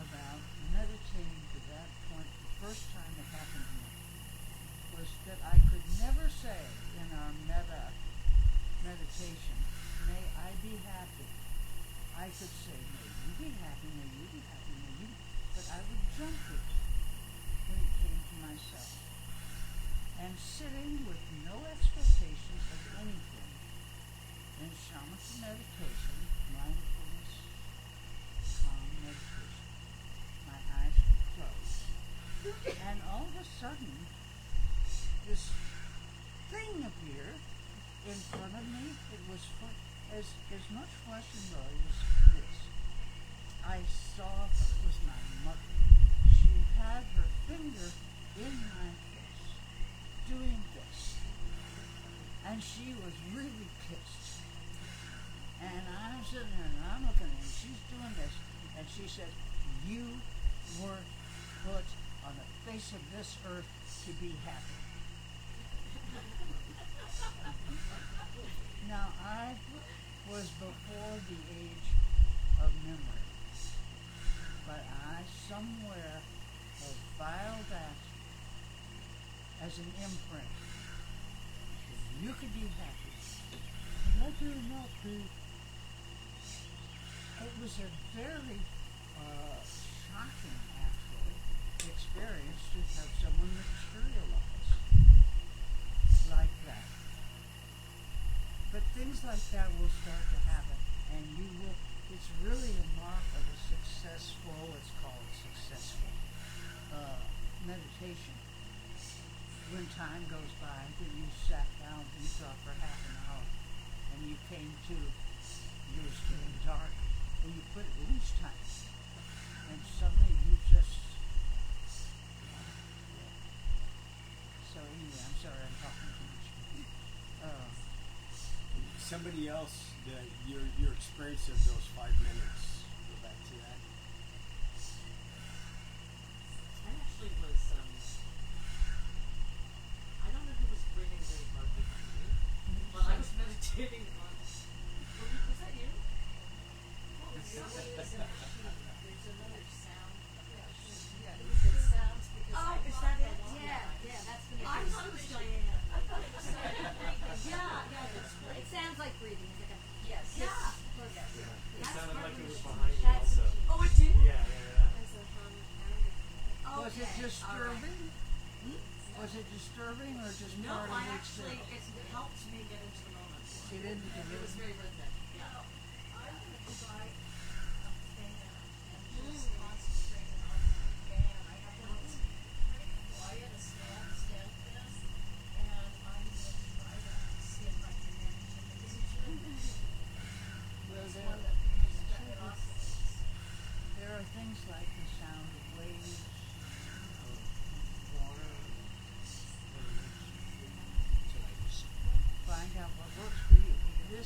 S3: about meditating to that point. The first time it happened to me was that I could never say in our meditation, may I be happy. I could say, may you be happy, may you be happy, may you be, but I would jump it when it came to myself. And sitting with no expectations of anything in shamatha meditation, mindfulness, calm meditation, my eyes were closed, and all of a sudden, this thing appeared in front of me. It was as much flesh and blood as this. I saw it was my mother. She had her finger in my face, doing this, and she was really pissed. And I'm sitting there and I'm looking at her, and she's doing this, and she said, "You weren't put on the face of this earth to be happy." Now, I was before the age of memory, but I somewhere have filed that as an imprint. You could be happy. But I do not be. It was a very shocking, actually, experience to have someone materialize like that. But things like that will start to happen, and you will, it's really a mark of a successful, it's called successful, meditation. When time goes by, then you sat down and you thought for half an hour, and you came to, it was getting dark, and you put it lunchtime, and suddenly you just, so anyway, I'm sorry I'm talking too much.
S1: Somebody else, your experience of those 5 minutes. Go back to that.
S5: I actually was, I don't know who was breathing very hard behind me, but I was meditating on, was that you? What was it? There's another sound of the machine. It sounds because
S2: Oh,
S5: I
S2: is
S5: thought
S2: that it?
S5: for a long
S2: Yeah,
S5: time.
S2: yeah, that's the
S5: I thought it was
S2: Diane.
S5: I thought it was breathing.
S2: Yeah, it sounds like breathing. It's like a,
S5: Yes.
S2: yeah.
S5: Yes.
S6: It
S2: That's
S6: sounded
S2: part
S6: like
S2: of
S6: it
S2: the
S6: was
S2: machine.
S6: behind you
S2: That's
S6: also.
S2: the machine.
S5: Oh, it did?
S6: Yeah.
S2: That's a hum.
S3: Was it
S2: Okay,
S3: disturbing?
S2: all right.
S3: Was it disturbing or just
S5: No,
S3: part of
S5: I
S3: the
S5: actually,
S3: experience?
S5: it helped me get into the moment.
S3: It ended
S5: It was very rhythmic. Yeah.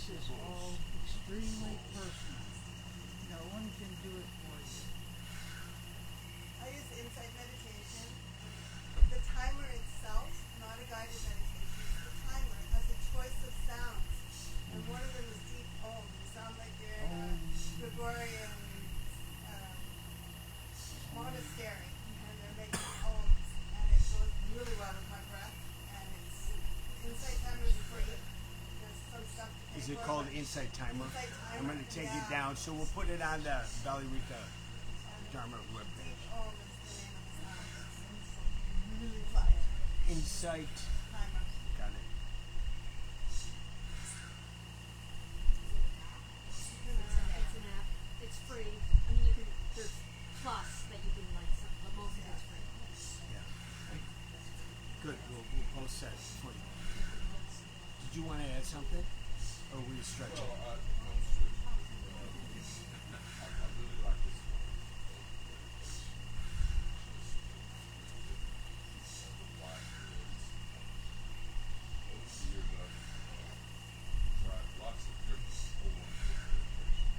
S3: This is all extremely personal. No one can do it for you.
S7: I use insight meditation. The timer itself, not a guided meditation, the timer has a choice of sounds. And one of them is deep om. You sound like you're in a Gregorian monastery, and they're making ohms, and it goes really well with my breath. And it's insight timer is free. There's some stuff to pay
S1: Is it
S7: for,
S1: called
S7: but
S1: Insight Timer?
S7: Insight Timer,
S1: I'm going to take it
S7: yeah.
S1: down, so we'll put it on the Valley Rica Dharma
S7: Deep
S1: webpage.
S7: om is the name of the sound. It's really quiet.
S1: Insight,
S7: Timer.
S1: got it.
S2: It's an app. It's free. I mean, you can. There's plus that you can like some, but most of it's free.
S1: Yeah. Good, we'll post that for you. Did you want to add something? Or were you stretching?
S4: Well, no, sure. I really like this one. Over the years, I've tried lots of different forms of meditation.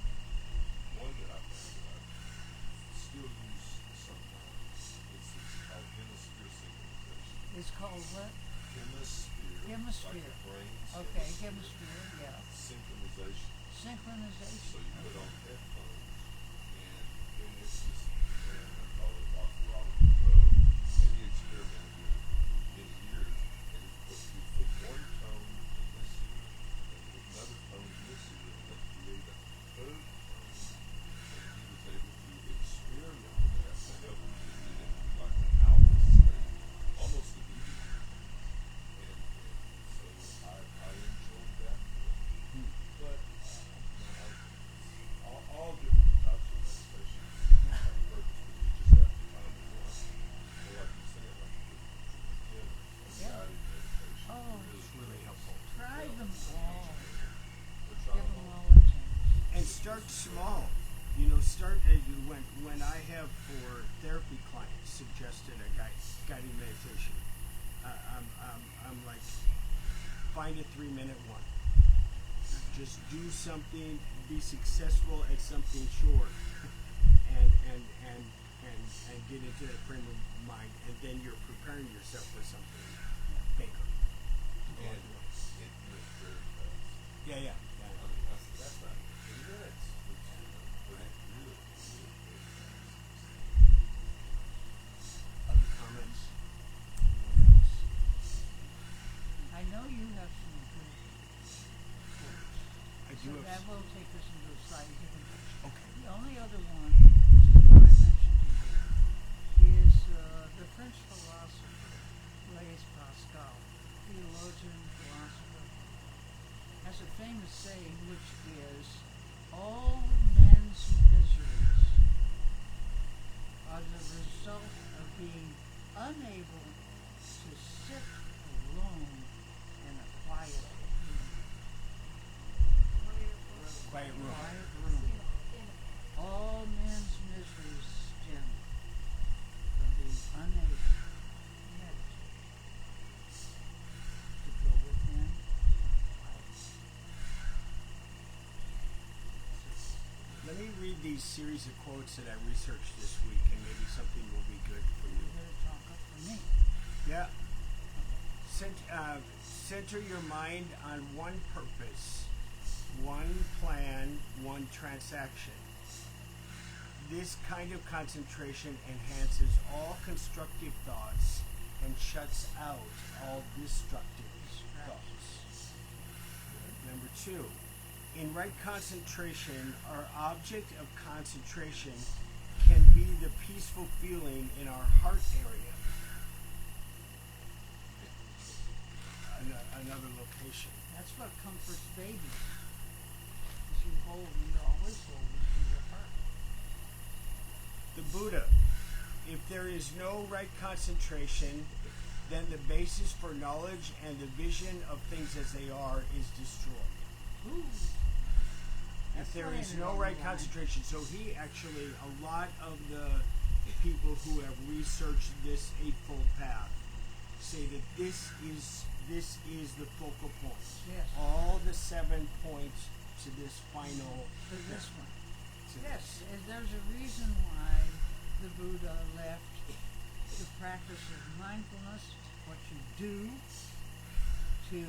S4: One that I found that I still use sometimes is called hemisphere synchronization.
S3: It's called what?
S4: Hemisphere.
S3: Hemisphere.
S4: Like the brain's
S3: Okay, hemisphere, yeah.
S4: synchronization. So
S3: Synchronization.
S4: you put on headphones, and it's just, man, I call it Dr. Robert Monroe, and he experimented with it for many years, and you put one tone in this ear, and another tone in this ear, and then create a third tone, and he was able to experiment with that to help him to get into like an alpha state, almost immediately. And so I enjoyed that. But all different types of meditation have a purpose, but you just have to find the one. So like you said, like the guided meditation
S3: Oh,
S1: It's really helpful.
S3: try them all.
S4: We're
S3: Give
S4: trying
S3: them
S4: to
S3: all a chance.
S1: And start small. You know, start when I have for therapy clients suggested a guided meditation. I'm like, find a 3-minute one. Just do something, be successful at something short, and get into that frame of mind, and then you're preparing yourself for something bigger.
S4: and it moves very fast.
S1: Yeah.
S4: I mean, that's not 3 minutes. But it really,
S1: Other comments? Anyone else?
S3: I know you have some good quotes.
S1: I
S3: So
S1: do have.
S3: that will take us into a slightly different direction.
S1: Okay.
S3: The only other one, which is what I mentioned to you, is the French philosopher Blaise Pascal, theologian, philosopher, has a famous saying which is, all men's miseries are the result of being unable to sit alone in a quiet room.
S1: Quiet room.
S3: Quiet room. All men's miseries stem from being unable to meditate, to go within and quiet.
S1: Let me read these series of quotes that I researched this week, and maybe something will be good for
S3: You
S1: you.
S3: better talk up for me.
S1: Yeah. Center your mind on one purpose, one plan, one transaction. This kind of concentration enhances all constructive thoughts and shuts out all destructive thoughts. Number 2, in right concentration, our object of concentration can be the peaceful feeling in our heart area. Another location.
S3: That's what comforts babies. As you always hold into your heart.
S1: The Buddha. If there is no right concentration, then the basis for knowledge and the vision of things as they are is destroyed.
S3: Ooh.
S1: If there
S3: That's
S1: is
S3: laying it
S1: no
S3: on
S1: right
S3: the line.
S1: concentration, so he actually, a lot of the people who have researched this Eightfold Path say that this is the focal point.
S3: Yes.
S1: All the 7 points to this final.
S3: For this one.
S1: to
S3: Yes,
S1: this.
S3: and there's a reason why the Buddha left the practice of mindfulness, what you do, to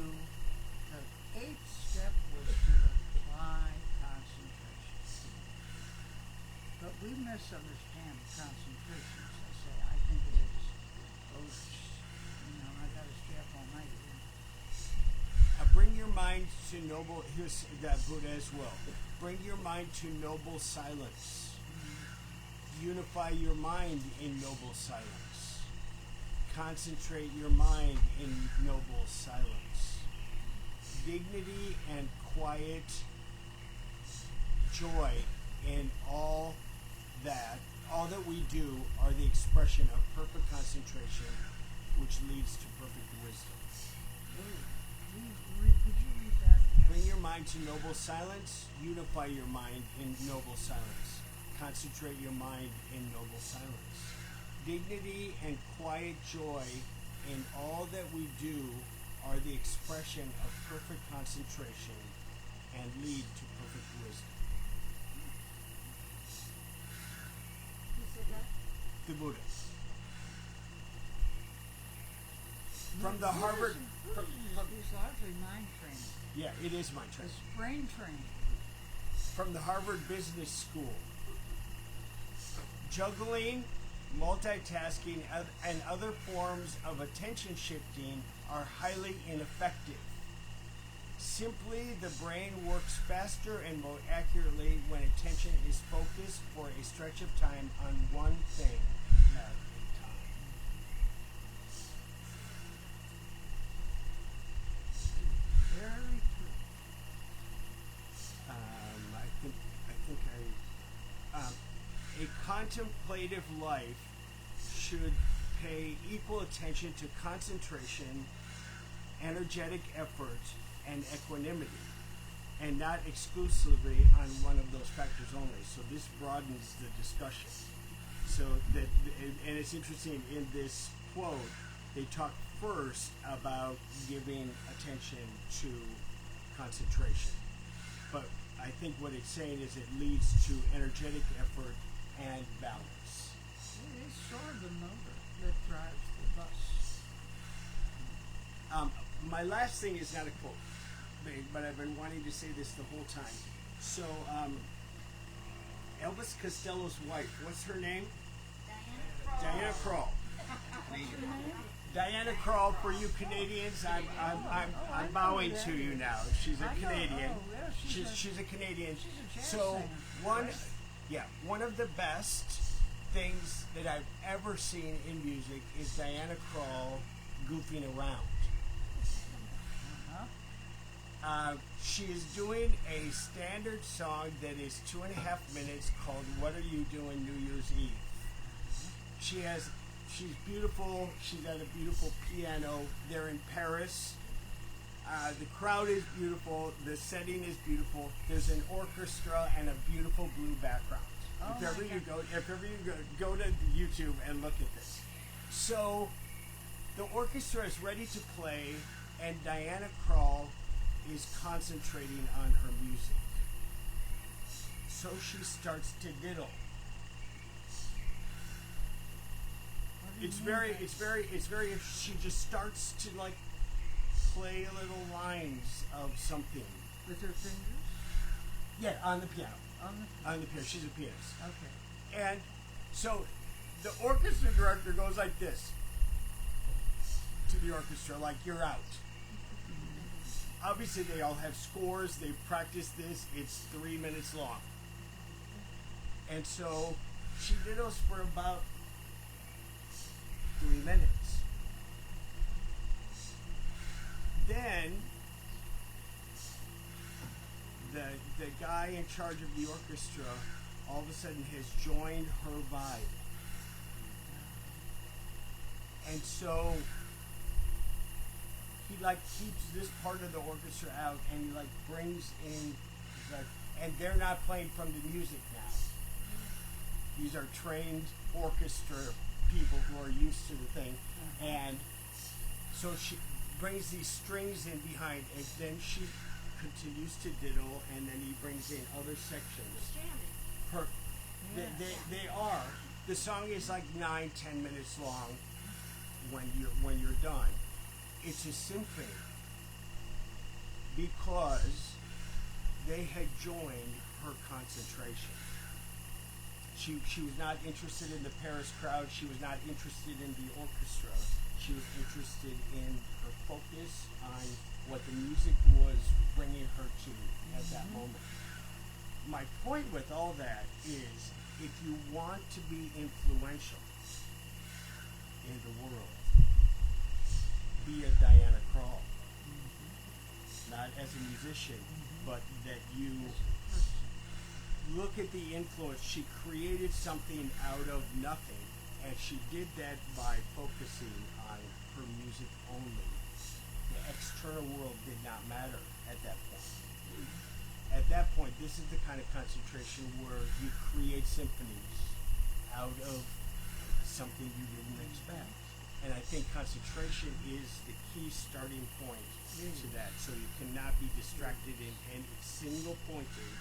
S3: the 8th step was to apply concentration. But we misunderstand concentration, as I say. I think it is. I got to stay up all night.
S1: Bring your mind to noble. Here's that Buddha as well. Bring your mind to noble silence. Unify your mind in noble silence. Concentrate your mind in noble silence. Dignity and quiet joy in all that we do are the expression of perfect concentration, which leads to perfect wisdom.
S3: Could you read that again?
S1: Bring your mind to noble silence. Unify your mind in noble silence. Concentrate your mind in noble silence. Dignity and quiet joy in all that we do are the expression of perfect concentration and lead to perfect wisdom.
S2: Who said that?
S1: The Buddha. From the Harvard.
S3: It's largely mind training.
S1: Yeah, it is my training.
S3: It's brain training.
S1: From the Harvard Business School. Juggling, multitasking, and other forms of attention shifting are highly ineffective. Simply, the brain works faster and more accurately when attention is focused for a stretch of time on one thing at a time.
S3: Very true.
S1: A contemplative life should pay equal attention to concentration, energetic effort, and equanimity, and not exclusively on one of those factors only. So this broadens the discussion. So that, and it's interesting in this quote, they talk first about giving attention to concentration, but I think what it's saying is it leads to energetic effort and balance.
S3: It is sort of the motor that drives the bus.
S1: My last thing is not a quote, but I've been wanting to say this the whole time. So, Elvis Costello's wife, what's her name? Diana Krall. Diana Krall, for you Canadians, I'm bowing to you now. She's a Canadian. She's a Canadian. So one of the best things that I've ever seen in music is Diana Krall goofing around. She is doing a standard song that is 2.5 minutes called "What Are You Doing New Year's Eve?" She's beautiful. She's got a beautiful piano. They're in Paris. The crowd is beautiful. The setting is beautiful. There's an orchestra and a beautiful blue background. If ever you go to YouTube and look at this. So the orchestra is ready to play, and Diana Krall is concentrating on her music. So she starts to diddle. She just starts to like play little lines of something.
S3: With her fingers?
S1: Yeah, on the piano.
S3: On
S1: the piano. She's a pianist.
S3: Okay.
S1: And so the orchestra director goes like this to the orchestra, like, you're out. Obviously, they all have scores. They've practiced this. It's 3 minutes long. And so she diddles for about 3 minutes. Then the guy in charge of the orchestra all of a sudden has joined her vibe. And so he like keeps this part of the orchestra out, and he like brings in and they're not playing from the music now. These are trained orchestra people who are used to the thing, and So she brings these strings in behind, and then she continues to diddle, and then he brings in other sections.
S2: Jamming.
S1: Per, they are. The song is like 9-10 minutes long when you're done. It's a symphony because they had joined her concentration. She was not interested in the Paris crowd. She was not interested in the orchestra. She was interested in her focus on what the music was bringing her to at that moment. My point with all that is, if you want to be influential in the world, be a Diana Krall. Not as a musician, but that you look at the influence. She created something out of nothing, and she did that by focusing on her music only. The external world did not matter at that point. At that point, this is the kind of concentration where you create symphonies out of something you didn't expect. And I think concentration is the key starting point to that. So you cannot be distracted in any single pointed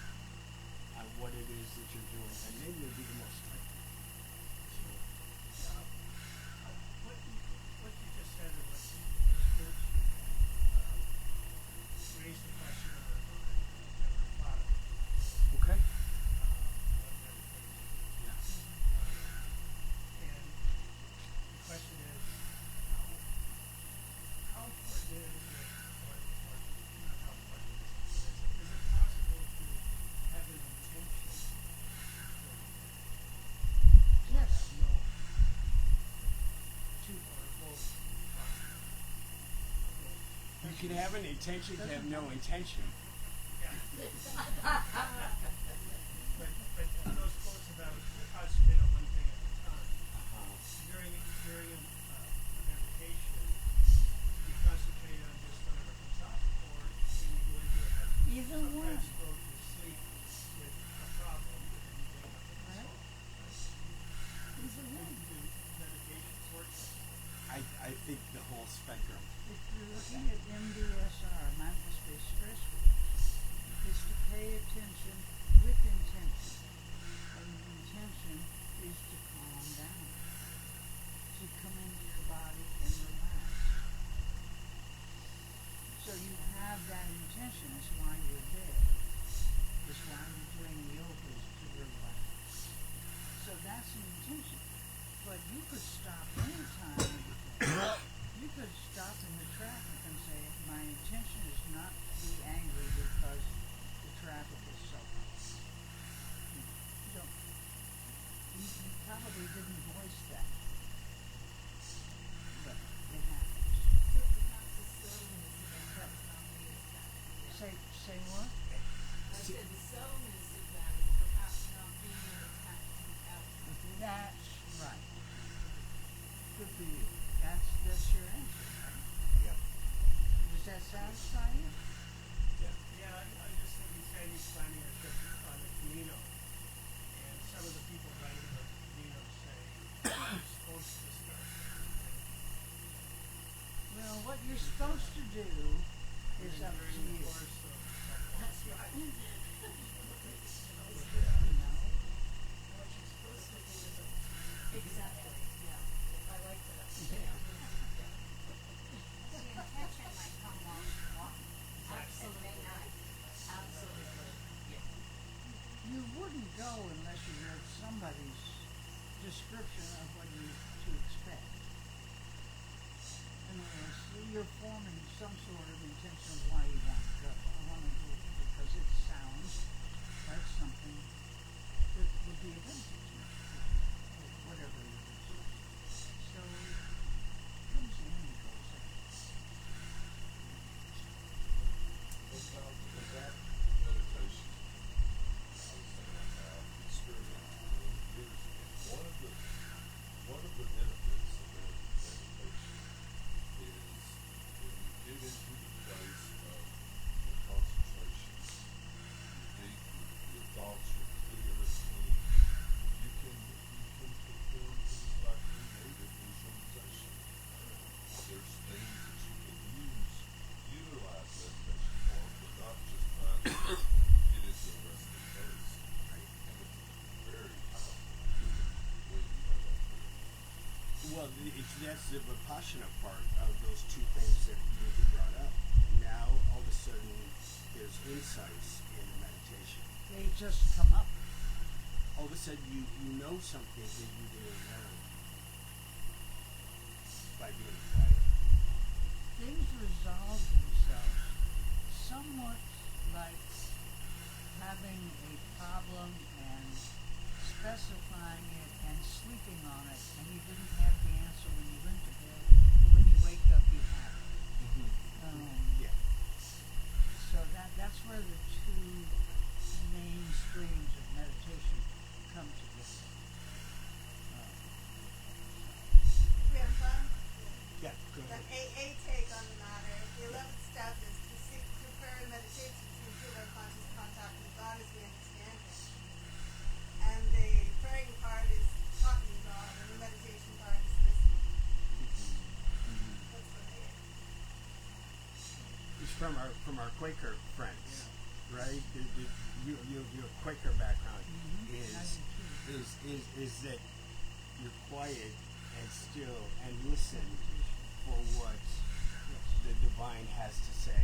S1: on what it is that you're doing, and then you'll be the most effective.
S9: What you just said and what you raised the question of never thought of
S1: Okay.
S9: and the question is how important is it or not how important is it possible to have an intention
S3: Yes.
S9: have no two or both
S1: You can have an intention to have no intention.
S9: But those quotes about concentrate on one thing at a time. During a meditation, you concentrate on just whatever comes up, or can you go into it like
S3: Either one.
S9: sometimes go to sleep with a problem and then you wake up with a
S3: Right.
S9: solve.
S3: Either
S9: How
S3: one.
S9: do meditations work?
S1: I think the whole spectrum.
S3: If you're looking at MBSR, mindfulness-based stress relief, is to pay attention with intention. And the intention is to calm down, to come into your body and relax. So you have that intention. That's why you're there. That's why you're doing yoga, is to relax. So that's an intention. But you could stop anytime. You could stop in the traffic and say, my intention is not to be angry because the traffic is so hot. You don't. You probably didn't voice that. But it happens.
S2: So perhaps the slowness of that is not being attacked.
S3: Say what?
S2: I said the slowness of that is perhaps not being attacked to the outcome.
S3: That's right. Good for you. That's your answer, right?
S1: Yeah.
S3: Does that satisfy you?
S9: Yeah, I just think he's saying he's planning a trip on the Camino, and some of the people writing about the Camino say you're supposed to start.
S3: Well, what you're supposed to do is up to
S9: During the
S3: you.
S9: course of
S2: That's right.
S3: You know?
S2: What you're supposed to do is exactly, yeah. I like that.
S5: The intention might come while you're walking.
S2: Absolutely.
S5: It may not.
S2: Absolutely.
S3: You wouldn't go unless you read somebody's description of what you're to expect. In other words, you're forming some sort of intention of why you want to go. I want to go because it sounds like something that would be a benefit to me, or whatever it is. So it comes in and goes out.
S10: With that meditation, I was thinking about experiment years ago. One of the benefits of meditation is when you get into the place of the concentration, you're deep, your thoughts are clear and clean. You can perform the it is a resting place.
S1: Right.
S10: And it's very powerful when you have that freedom.
S1: Well, that's the Vipassana part of those two things that you brought up. Now, all of a sudden, there's insights in the meditation.
S3: They just come up.
S1: All of a sudden, you know something that you didn't know by being quiet.
S3: Things resolve themselves somewhat like having a problem and specifying it and sleeping on it, and you didn't have the answer when you went to bed, but when you wake up, you have it.
S1: Yeah.
S3: So that's where the two main streams of meditation come together.
S7: We have fun.
S1: Yeah, go
S7: The
S1: ahead.
S7: AA take on the matter. The 11th step is to seek through prayer and meditation to improve our conscious contact with God as we understand Him. And the praying part is talking to God, and the meditation part is listening. That's what AA is.
S1: It's from our Quaker friends, right? Your Quaker background is that you're quiet and still and listen for what the divine has to say.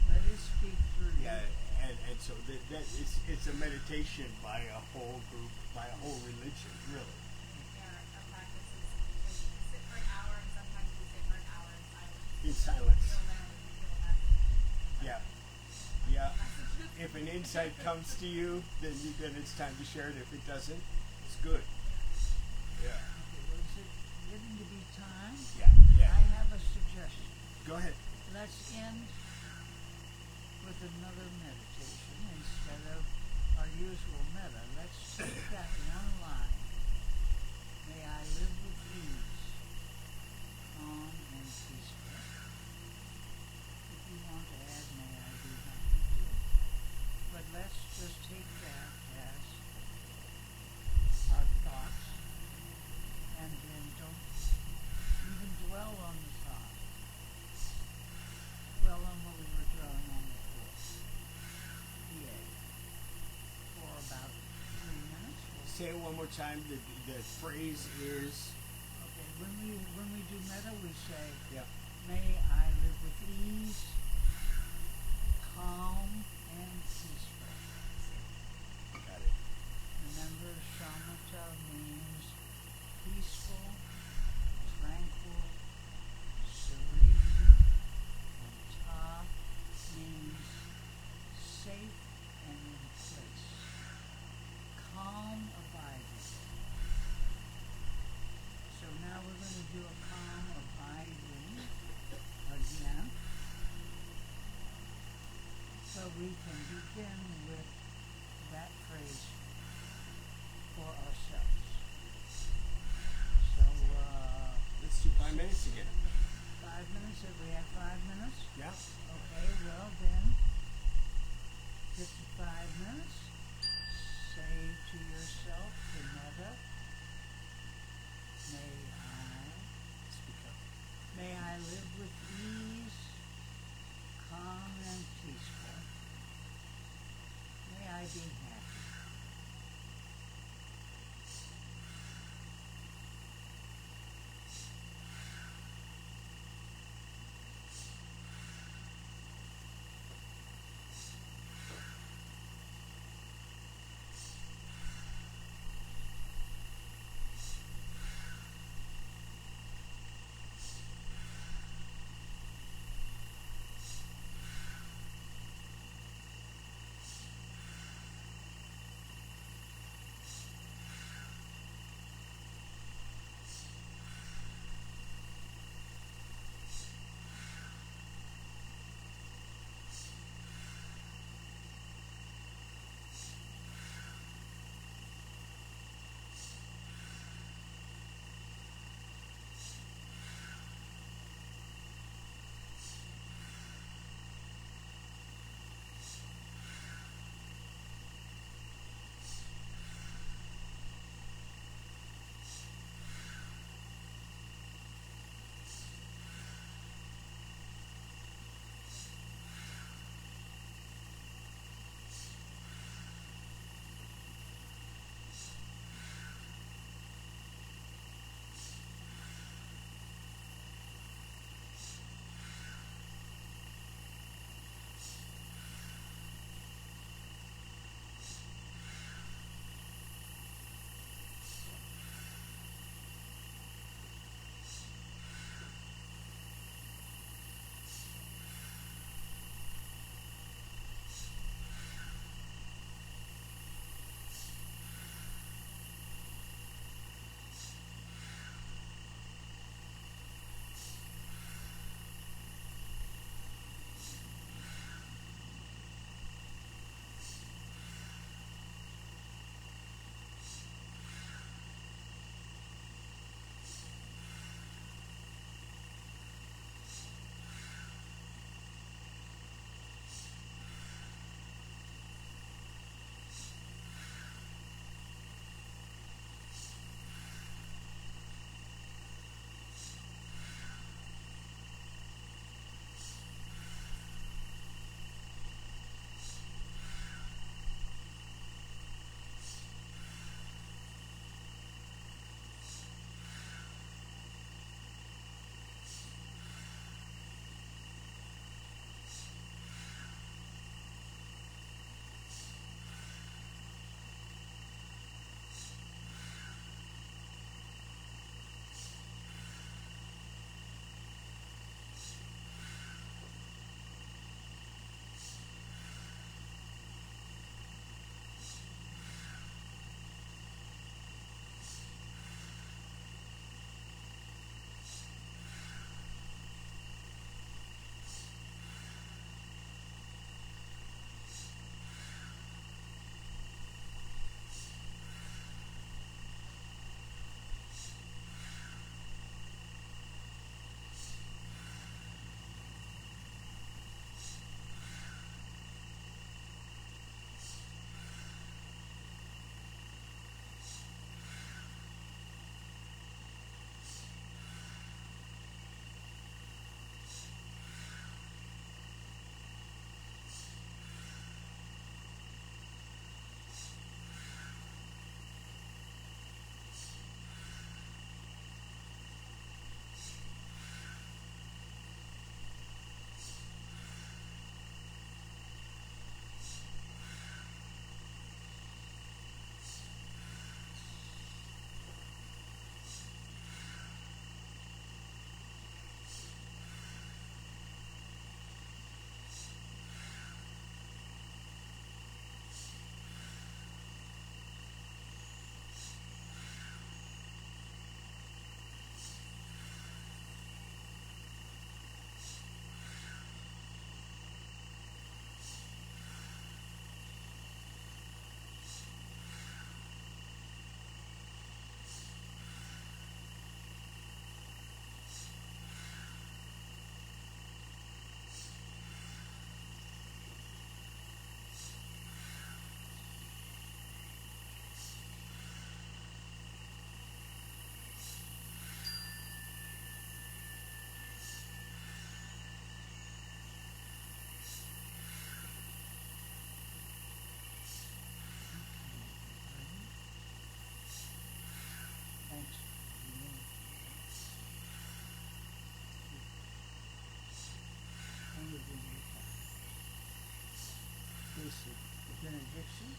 S3: Let it speak through
S1: Yeah,
S3: you.
S1: and so that it's a meditation by a whole group, by a whole religion, really.
S11: Yeah, our practice is we sit for an hour and sometimes we sit for an hour in silence.
S1: In silence.
S11: Feel that we feel that.
S1: Yeah. Yeah. If an insight comes to you, then it's time to share it. If it doesn't, it's good. Yeah.
S3: Okay, well, is it getting to be time?
S1: Yeah.
S3: I have a suggestion.
S1: Go ahead.
S3: Let's end with another meditation instead of our usual metta. Let's take that one line. May I live with ease, calm and peaceful. If you want to add, may I be happy too. But let's just take that as our thoughts, and then don't even dwell on the thought. Dwell on what we were dwelling on before. Yay. For about 3 minutes.
S1: Say it one more time. The phrase is.
S3: Okay, when we do metta, we say,
S1: Yeah.
S3: may I live with ease, calm, and peaceful.
S1: Got it.
S3: Remember, shamatha means peaceful, tranquil, serene, and ta means safe and in place. Calm abiding. So now we're going to do a calm abiding again. So we can begin with that phrase for ourselves. So,
S1: Let's do 5 minutes again.
S3: 5 minutes, if we have 5 minutes?
S1: Yeah.
S3: Okay, well then, 55 minutes, say to yourself, the metta,
S1: Speak up.
S3: may I live with ease, calm and peaceful. May I be happy.
S1: this benediction.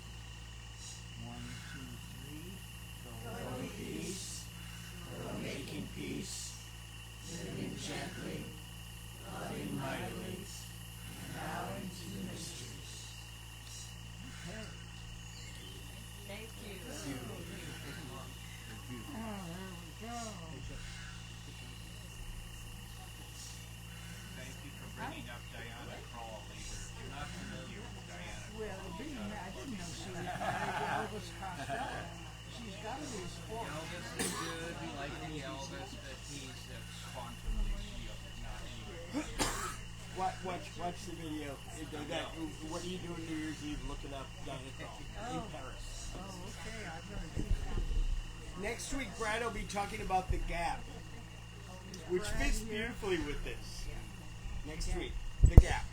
S1: 1, 2, 3.
S7: Go in
S1: peace. Go making peace. Living gently. Loving mightily. Now into the mysteries. Okay.
S5: Thank you.
S3: Oh, there we go.
S12: Thank you for bringing up Diana Krall later. If you're not familiar with Diana
S3: Well,
S12: Krall,
S3: being that I didn't know she was married to Elvis Costello. She's got to be a sport.
S12: Elvis is good. We like the Elvis, but he's a quantumly not anyway.
S1: Watch the video. What are you doing New Year's Eve looking up Diana Krall in Paris?
S3: Oh, okay. I'm going to do that.
S1: Next week, Brad will be talking about the gap, which fits beautifully with this. Next week, the gap.